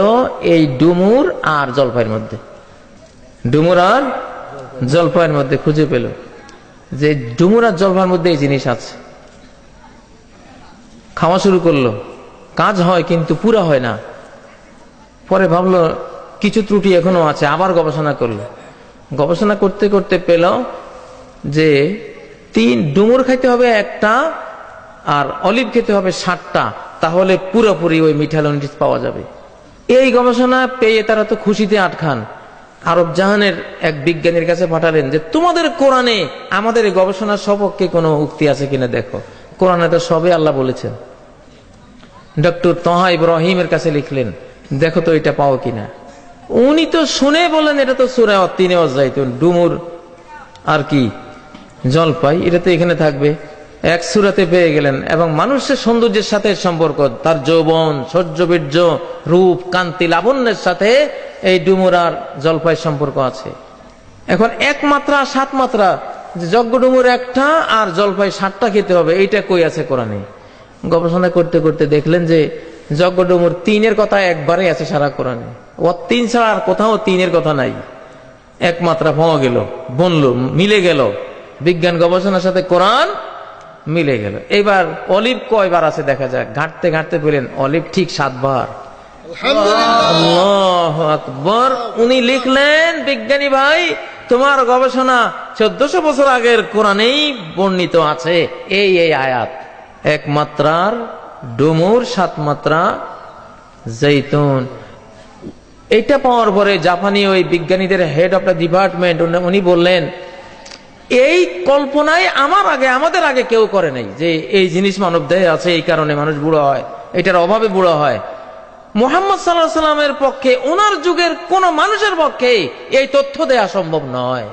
S2: এই ডুমুর আর জলপাইয়ের মধ্যে, ডুমুর আর জলপাইয়ের মধ্যে খুঁজে পেল যে ডুমুর আর জলপাইয়ের মধ্যে এই জিনিস আছে। খাওয়া শুরু করলো, কাজ হয় কিন্তু পুরা হয় না। পরে ভাবলো কিছু ত্রুটি এখনো আছে, আবার গবেষণা করলো। গবেষণা করতে করতে পেল যে ডুমুর খাইতে হবে 1টা আর অলিভ খেতে হবে 7টা, তাহলে পুরোপুরি ওই মিথালোনিটস পাওয়া যাবে। এই গবেষণা পেয়ে তারা তো খুশিতে আটখান। আরব জাহানের এক বিজ্ঞানীর কাছে পাঠালেন যে তোমাদের কোরআনে আমাদের এই গবেষণার সপক্ষে কোনো উক্তি আছে কিনা দেখো। কোরআনে তো সবে আল্লাহ বলেছেন। ডক্টর তহা ইব্রাহিমের কাছে লিখলেন, দেখো তো এটা পাও কিনা। উনি তো শুনে বলেন এটা তো সূরা ওয়াত-তিন ওয়াজ-জাইতুন, ডুমুর আর কি জলপাই, এটা তো এখানে থাকবে। এক সূরাতে পেয়ে গেলেন। এবং মানুষের সৌন্দর্যের সাথে সম্পর্ক, তার যৌবন, সৌর্যবীর্য, রূপ, কান্তি, লাবণ্যের সাথে এই ডুমুর আর জলপাইয়ের সম্পর্ক আছে। এখন 1 মাত্রা 7 মাত্রা, যজ্ঞ ডুমুর 1টা আর জলপাই 7টা খেতে হবে, এইটা কই আছে কোরআনে? গবেষণা করতে করতে দেখলেন যে যজ্ঞ ডুমুর 3-এর কথা একবারে আছে সারা কোরআনে। ওয়াত-তিন ছাড়া আর কোথাও 3-এর কথা নাই। 1 মাত্রা পাওয়া গেল, বনলো, মিলে গেল, বিজ্ঞান গবেষণার সাথে কোরআন মিলে গেল। এবার অলিভ কয়বার আছে দেখা যায়, ঘাটতে ঘাটতে পেলেন অলিভ ঠিক 7 বার। আল্লাহু আকবার। উনি লিখলেন, বিজ্ঞানী ভাই তোমার গবেষণা 1400 বছর আগের কোরআনেই বর্ণিত আছে এই আয়াত। 1 মাত্রার ডুমুর, 7 মাত্রা জৈতুন। এইটা পাওয়ার পরে জাপানি ওই বিজ্ঞানীদের হেড অফ দ্য ডিপার্টমেন্ট উনি বললেন, এই কল্পনায় আমাদের আগে কেউ করে নাই যে এই জিনিস মানব দেহে আছে, এই কারণে মানুষ বুড়ো হয়, এটার অভাবে বুড়ো হয়। মুহাম্মদ সাল্লাল্লাহু আলাইহি সাল্লামের পক্ষে, ওনার যুগের কোন মানুষের পক্ষে এই তথ্য দেয়া সম্ভব নয়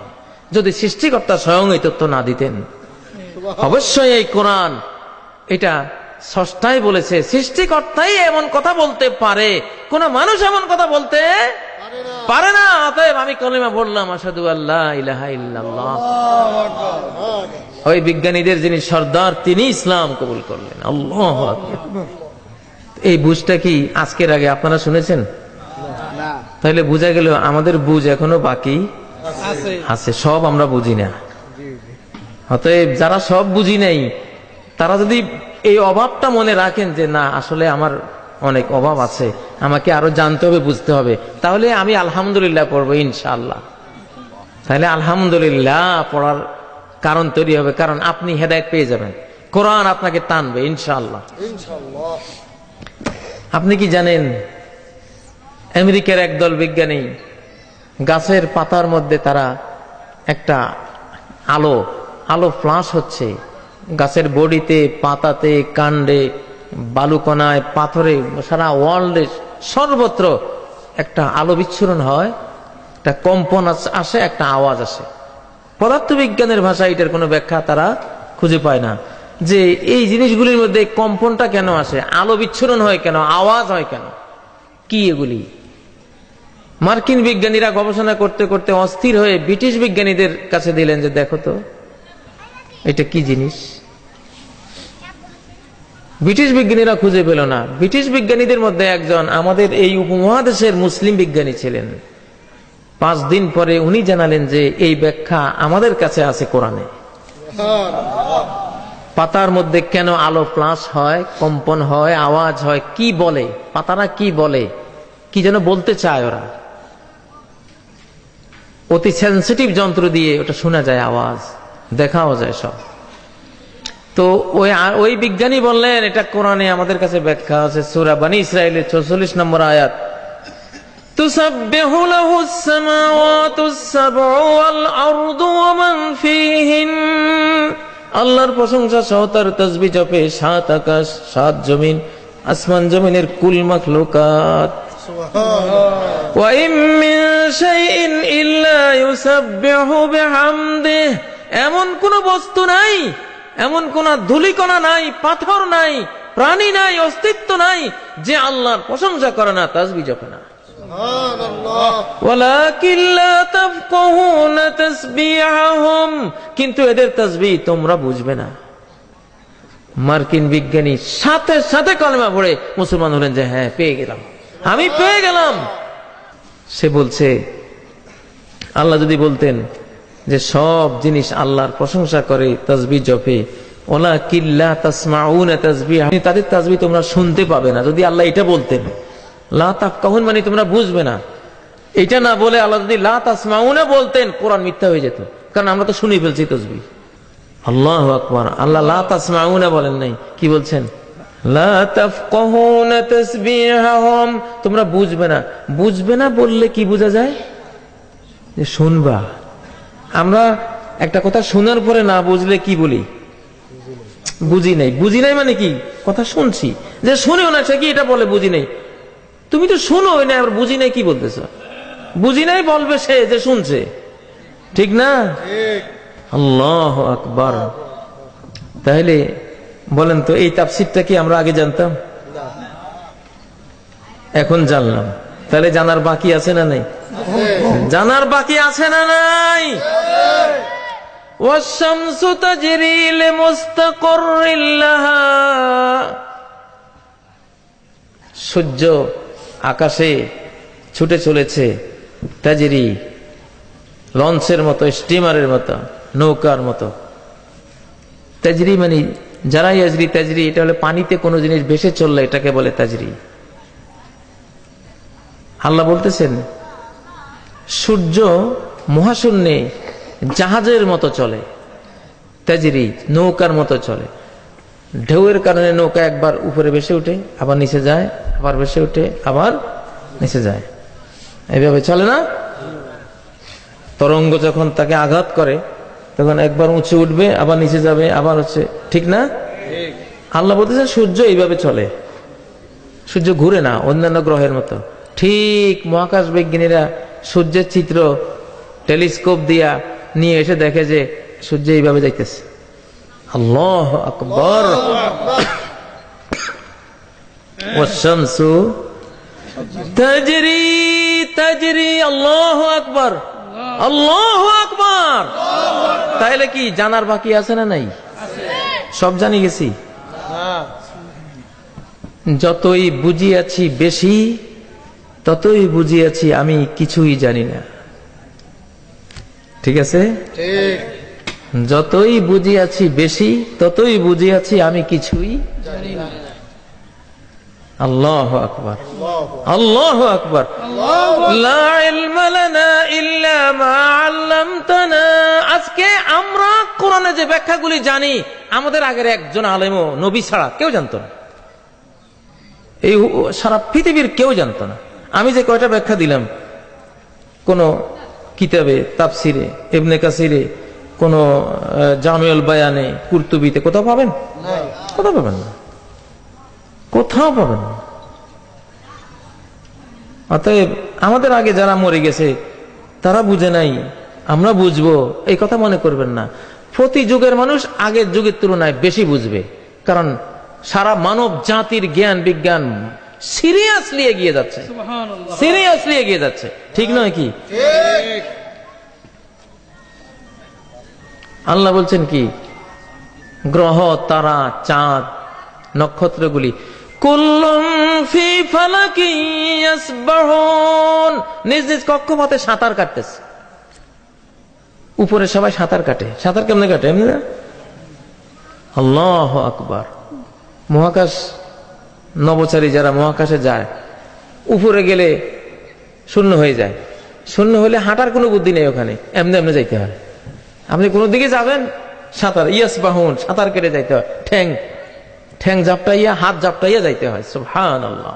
S2: যদি সৃষ্টিকর্তা স্বয়ং এই তথ্য না দিতেন। অবশ্যই এই কোরআন এটা স্রষ্টাই বলেছে, সৃষ্টিকর্তাই এমন কথা বলতে পারে, কোন মানুষ এমন কথা বলতে পারে না। অতএব আমি কলিমা বললাম, আশহাদু আল্লা ইলাহা ইল্লাল্লাহ। ওই বিজ্ঞানীদের যিনি সর্দার, তিনি ইসলাম কবুল করলেন। আল্লাহু আকবার। এই বুঝটা কি আজকের আগে আপনারা শুনেছেন? তাহলে বোঝা গেল আমাদের বুঝ এখনো বাকি আছে, সব আমরা বুঝি না। অতএব যারা সব বুঝি নাই তারা যদি এই অভাবটা মনে রাখেন যে না, আসলে আমার অনেক অভাব আছে, আমাকে আরো জানতে হবে, বুঝতে হবে, তাহলে আমি আলহামদুলিল্লাহ পড়বো ইনশাআল্লাহ। তাহলে আলহামদুলিল্লাহ পড়ার কারণ তৈরি হবে, কারণ আপনি হেদায়েত পেয়ে যাবেন। কোরআন আপনাকে টানবে ইনশাআল্লাহ। আপনি কি জানেন আমেরিকার একদল বিজ্ঞানী গাছের পাতার মধ্যে তারা একটা আলো ফ্লাশ হচ্ছে, গাছের বডিতে, পাতাতে, কাণ্ডে, বালুকণায়, পাথরে, সারা ওয়ার্ল্ডে সর্বত্র একটা আলো বিচ্ছুরণ হয়, একটা কম্পন আসে, একটা আওয়াজ আসে। পদার্থবিজ্ঞানের ভাষায় এটার কোনো ব্যাখ্যা তারা খুঁজে পায় না, যে এই জিনিসগুলির মধ্যে কম্পনটা কেন আসে, আলো বিচ্ছুরণ হয় কেন, আওয়াজ হয় কেন, কি এগুলি। মার্কিন বিজ্ঞানীরা গবেষণা করতে করতে অস্থির হয়ে ব্রিটিশ বিজ্ঞানীদের কাছে দিলেন যে দেখো তো এটা কি জিনিস। ব্রিটিশ বিজ্ঞানীরা খুঁজে পেল না। ব্রিটিশ বিজ্ঞানীদের মধ্যে একজন আমাদের এই উপমহাদেশের মুসলিম বিজ্ঞানী ছিলেন। 5 দিন পরে উনি জানালেন যে এই ব্যাখ্যা আমাদের কাছে আছে কোরআনে। পাতার মধ্যে কেন আলো ফ্লাশ হয়, কম্পন হয়, আওয়াজ হয়, কি বলে, পাতারা কি বলে, কি যেন বলতে চায় ওরা। অতি সেন্সিটিভ যন্ত্র দিয়ে ওটা শোনা যায়, আওয়াজ দেখাও যায় সব। তো ওই বিজ্ঞানী বললেন এটা কোরআনে আমাদের কাছে ব্যাখ্যা আছে, সূরা বনী ইসরাঈলের 44 নম্বর আয়াত, তুসাব্বিহু লাহুস সামাওয়াতুস সাবউ ওয়াল আরদু ওয়া মান ফীহিন। আল্লাহর প্রশংসা সহ তার তাসবিহ জপে 7 আকাশ 7 জমিন, আসমান জমিনের কুল মাখলুকাত। ওয়া ইম মিন শাইইন ইল্লা ইউসাব্বিহু বিহামদিহি। এমন কোন বস্তু নাই, এমন কোন ধূলিকণা নাই, পাথর নাই, প্রাণী নাই, অস্তিত্ব নাই যে আল্লাহর প্রশংসা করে না, তাসবিহ জপে না। ওয়ালাকিন লা তাফকাহুনা তাসবিহাহুম। কিন্তু এদের তাসবিহ তোমরা বুঝবে না। মার্কিন বিজ্ঞানী সাথে সাথে কলেমা পড়ে মুসলমান হলেন যে হ্যাঁ পেয়ে গেলাম, আমি পেয়ে গেলাম। সে বলছে আল্লাহ যদি বলতেন যে সব জিনিস আল্লাহর প্রশংসা করে, তাসবিহ জপে, ওয়ালাকিন লা তাসমাউনা তাসবিহা, তাদের তাসবিহ তোমরা শুনতে পাবে না। যদি আল্লাহ এটা বলতেন, লা তাফকাহুন মানে তোমরা বুঝবে না, এটা না বলে আল্লাহ যদি লা তাসমাউনা বলতেন, কোরআন মিথ্যা হয়ে যেত, কারণ আমরা তো শুনে ফেলছি তাসবিহ। আল্লাহু আকবার। আল্লাহ লা তাসমাউনা বলেন নাই, কি বলছেন? লা তাফকাহুনা তাসবিহাহুম, তোমরা বুঝবে না। বুঝবে না বললে কি বোঝা যায়? যে শুনবা। আমরা একটা কথা শোনার পরে না বুঝলে কি বলি? বুঝি নাই। বুঝি নাই মানে কি? কথা শুনছি, যে শুনেও না সে কি এটা বলে বুঝি নাই। তুমি তো শুনো না, আবার বুঝি নাই কি বলতেছ? বুঝি নাই বলবে সে যে শুনছে, ঠিক না? আল্লাহু আকবার। তাহলে বলেন তো এই তাফসীরটা কি আমরা আগে জানতাম? এখন জানলাম। তাহলে জানার বাকি আছে না নাই? জানার বাকি আছে না নাই? ওয়াশ-শামসু তাজরি লিমুস্তাকাররিন লাহা। সূর্য আকাশে ছুটে চলেছে, তাজরি, লঞ্চের মতো, স্টিমারের মতো, নৌকার মতো। তাজরি মানে যারা ইয়াজরি তাজরি, এটা হলে পানিতে কোনো জিনিস ভেসে চললে এটাকে বলে তাজরি। আল্লাহ বলতেছেন সূর্য মহাশূন্যে জাহাজের মতো চলে, তাজরি, নৌকার মতো চলে। ঢেউয়ের কারণে নৌকা একবার উপরে ভেসে উঠে, আবার নিচে যায়, আবার ভেসে উঠে, আবার নিচে যায়, এইভাবে চলে না? তরঙ্গ যখন তাকে আঘাত করে তখন একবার উঁচে উঠবে, আবার নিচে যাবে, আবার হচ্ছে, ঠিক না? আল্লাহ বলতেছেন সূর্য এইভাবে চলে। সূর্য ঘুরে না অন্যান্য গ্রহের মতো। ঠিক মহাকাশ বিজ্ঞানীরা সূর্যের চিত্র টেলিস্কোপ দিয়া নিয়ে এসে দেখে যে সূর্য এইভাবে যাইতেছে। আল্লাহু আকবার। ওয়াশ-শামসু তাজরি তাজরি। আল্লাহু আকবার, আল্লাহু আকবার। তাহলে কি জানার বাকি আছে না নাই? সব জানি গেছি। যতই বুঝিয়াছি বেশি, ততই বুঝিয়াছি আমি কিছুই জানি না। ঠিক আছে? যতই বুঝিয়াছি বেশি, ততই বুঝিয়াছি আমি কিছুই জানি না। আল্লাহু আকবার, আল্লাহু আকবার। লা ইলমা লানা ইল্লা মা আল্লামতানা। আজকে আমরা কোরআনে যে ব্যাখ্যাগুলি জানি, আমাদের আগের একজন আলেমও নবী ছাড়া কেউ জানতো না, এই সারা পৃথিবীর কেউ জানতো না। আমি যে কয়টা ব্যাখ্যা দিলাম, কোন কিতাবে, তাফসিরে, ইবনে কাসিরে, কোন জামিউল বায়ানে, কুরতুবিতে কোথাও পাবেন? কোথাও পাবেন না, কোথাও পাবেন না। অতএব আমাদের আগে যারা মরে গেছে তারা বুঝে নাই, আমরা বুঝবো এই কথা মনে করবেন না। প্রতি যুগের মানুষ আগের যুগের তুলনায় বেশি বুঝবে, কারণ সারা মানব জাতির জ্ঞান বিজ্ঞান সিরিয়াসলি এগিয়ে যাচ্ছে, সিরিয়াসলি এগিয়ে যাচ্ছে, ঠিক নয় কি? আল্লাহ বলছেন কি, গ্রহ, তারা, চাঁদ, নক্ষত্রগুলি কুল্লুম ফি ফালাকি ইয়াসবাহুন, নিজ নিজ কক্ষপথে সাঁতার কাটতেছে। উপরে সবাই সাঁতার কাটে, সাঁতার কেমনে কাটে? এমনি না? আল্লাহু আকবার। মহাকাশ নভোচারী যারা মহাকাশে যায়, উপরে গেলে শূন্য হয়ে যায়, শূন্য হলে হাঁটার কোনো বুদ্ধি নেই, ওখানে এমনি এমনি যাইতে হয়। আপনি কোনো দিকে যাবেন, সাঁতার, ইয়াসবাহুন, সাঁতার কেটে যাইতে হয়, ঠ্যাং জাপটাইয়া, হাত জাপটাইয়া যাইতে হয়। সুবহানাল্লাহ।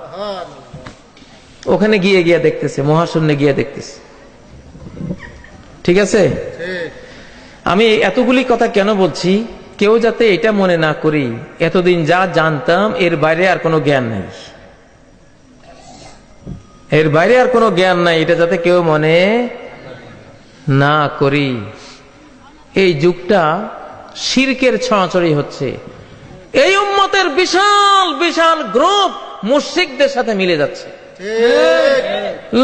S2: ওখানে গিয়ে গিয়ে দেখতেছে, মহাশূন্যে গিয়ে দেখতেছে। ঠিক আছে, আমি এতগুলি কথা কেন বলছি, কেউ যাতে এটা মনে না করি এতদিন যা জানতাম এর বাইরে আর কোনো জ্ঞান নাই, এর বাইরে আর কোনো জ্ঞান নাই, এটা যাতে কেউ মনে না করি। এই যুগটা শিরকের ছড়াছড়ি হচ্ছে, এই উম্মতের বিশাল বিশাল গ্রুপ মুশরিকদের সাথে মিলে যাচ্ছে।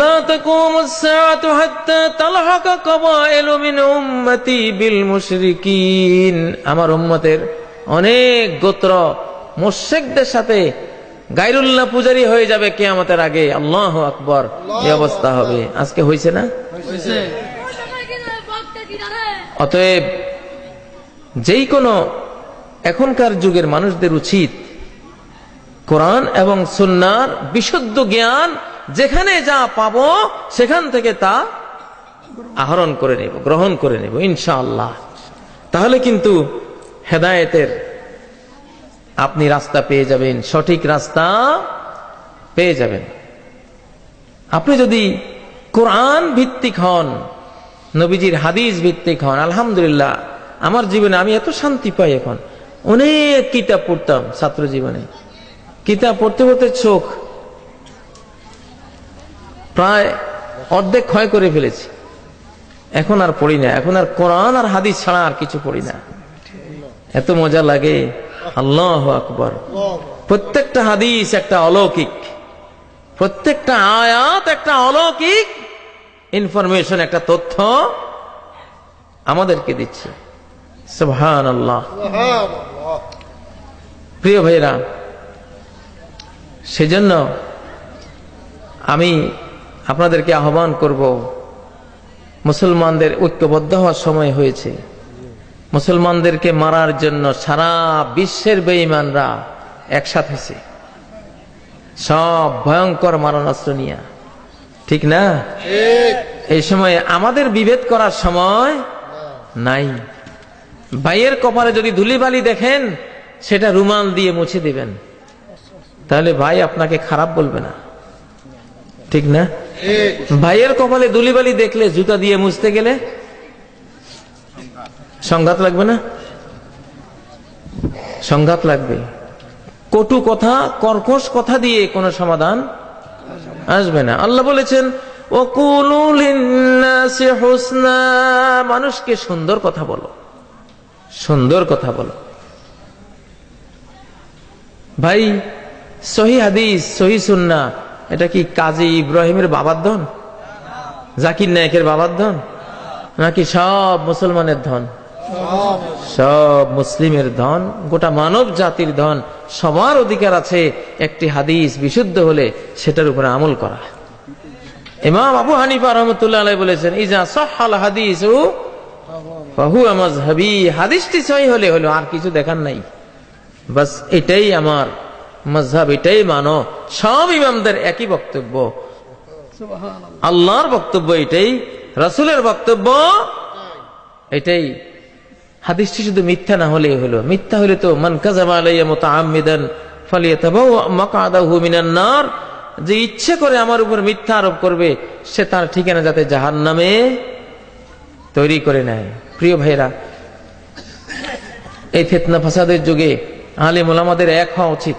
S2: লা তাকুমুস সাআতু হাত্তা তালহাকা কাবাইলু মিন উম্মতি বিল মুশরিকিন, আমার উম্মতের অনেক গোত্র মুশরিকদের সাথে গায়রুল্লাহ পূজারী হয়ে যাবে কিয়ামতের আগে। আল্লাহু আকবার। এই অবস্থা হবে। আজকে হইছে না? হইছে। অতএব যেই কোনো এখনকার যুগের মানুষদের উচিত কোরআন এবং সুন্নাহর বিশুদ্ধ জ্ঞান যেখানে যা পাবো সেখান থেকে তা আহরণ করে নেব, গ্রহণ করে নেব ইনশাআল্লাহ। তাহলে কিন্তু হেদায়েতের আপনি রাস্তা পেয়ে যাবেন, সঠিক রাস্তা পেয়ে যাবেন। আপনি যদি কোরআন ভিত্তিক হন, নবীজির হাদিস ভিত্তিক হন, আলহামদুলিল্লাহ আমার জীবনে আমি এত শান্তি পাই। এখন অনেক কিতাব পড়তাম ছাত্র জীবনে, কিতাব পড়তে পড়তে চোখ প্রায় অর্ধেক ক্ষয় করে ফেলেছি, এখন আর পড়ি না, এখন আর কোরআন আর হাদিস ছাড়া আর কিছু পড়ি না। এত মজা লাগে। আল্লাহু আকবার। প্রত্যেকটা হাদিস একটা অলৌকিক, প্রত্যেকটা আয়াত একটা অলৌকিক ইনফরমেশন, একটা তথ্য আমাদেরকে দিচ্ছে। সুবহানাল্লাহ। প্রিয় ভাইরা, সেজন্য আমি আপনাদেরকে আহ্বান করব, মুসলমানদের ঐক্যবদ্ধ হওয়ার সময় হয়েছে। মুসলমানদেরকে মারার জন্য সারা বিশ্বের বেঈমানরা একসাথে হয়েছে, সব ভয়ঙ্কর মারণাস্ত্র নিয়ে, ঠিক না? এই সময় আমাদের বিভেদ করার সময় নাই। ভাইয়ের কপালে যদি ধুলিবালি দেখেন, সেটা রুমাল দিয়ে মুছে দিবেন, তাহলে ভাই আপনাকে খারাপ বলবে না, ঠিক না? ভাইয়ের কপালে ধুলিবালি দেখলে জুতা দিয়ে মুছতে গেলে সংঘাত লাগবে না? সংঘাত লাগবে। কটু কথা, কর্কশ কথা দিয়ে কোনো সমাধান আসবে না। আল্লাহ বলেছেন, ওয়াকুলু লিন্নাসি হুসনা, মানুষকে সুন্দর কথা বলো, সুন্দর কথা বলো। ভাই, সহিহ হাদিস, সহিহ সুন্নাহ, এটা কি কাজী ইব্রাহিমের বাবার ধন, জাকির নায়েকের বাবার ধন, নাকি সব মুসলমানের ধন? সব মুসলিমের ধন, গোটা মানব জাতির ধন। সবার অধিকার আছে একটি হাদিস বিশুদ্ধ হলে সেটার উপরে আমল করা। ইমাম আবু হানিফা রাহমাতুল্লাহ আলাইহি বলেছেন, ইজা সাহহাল হাদিসু ফাহুয়া মাযহাবি, হাদিসটি সহিহ হলে হলো, আর কিছু দেখার নাই, বাস এটাই আমার মাযহাব, এটাই মানো। সব ইমামদের একই বক্তব্য, আল্লাহর বক্তব্য এটাই, রাসূলের বক্তব্য এটাই। হাদিসটি শুধু মিথ্যা না হলেই হলো। মিথ্যা হলে তো মান কাযাবা আলাইয়া মুতাআম্মিদান ফালিয়াতাবাওয়া মাকআদাহু মিনান নার, যে ইচ্ছে করে আমার উপর মিথ্যা আরোপ করবে সে তার ঠিকানা যাতে জাহান্নামে তৈরি করে নেয়। প্রিয় ভাইরা, এই ফিতনা ফাসাদের যুগে আলেম ওলামাদের এক হওয়া উচিত।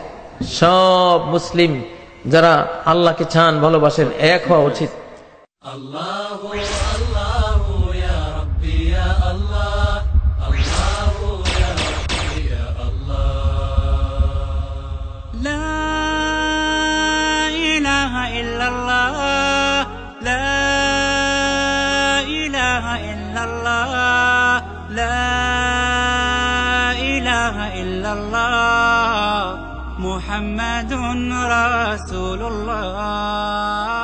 S2: সব মুসলিম যারা আল্লাহকে চান, ভালোবাসেন, এক হওয়া উচিত।
S1: محمد رسول الله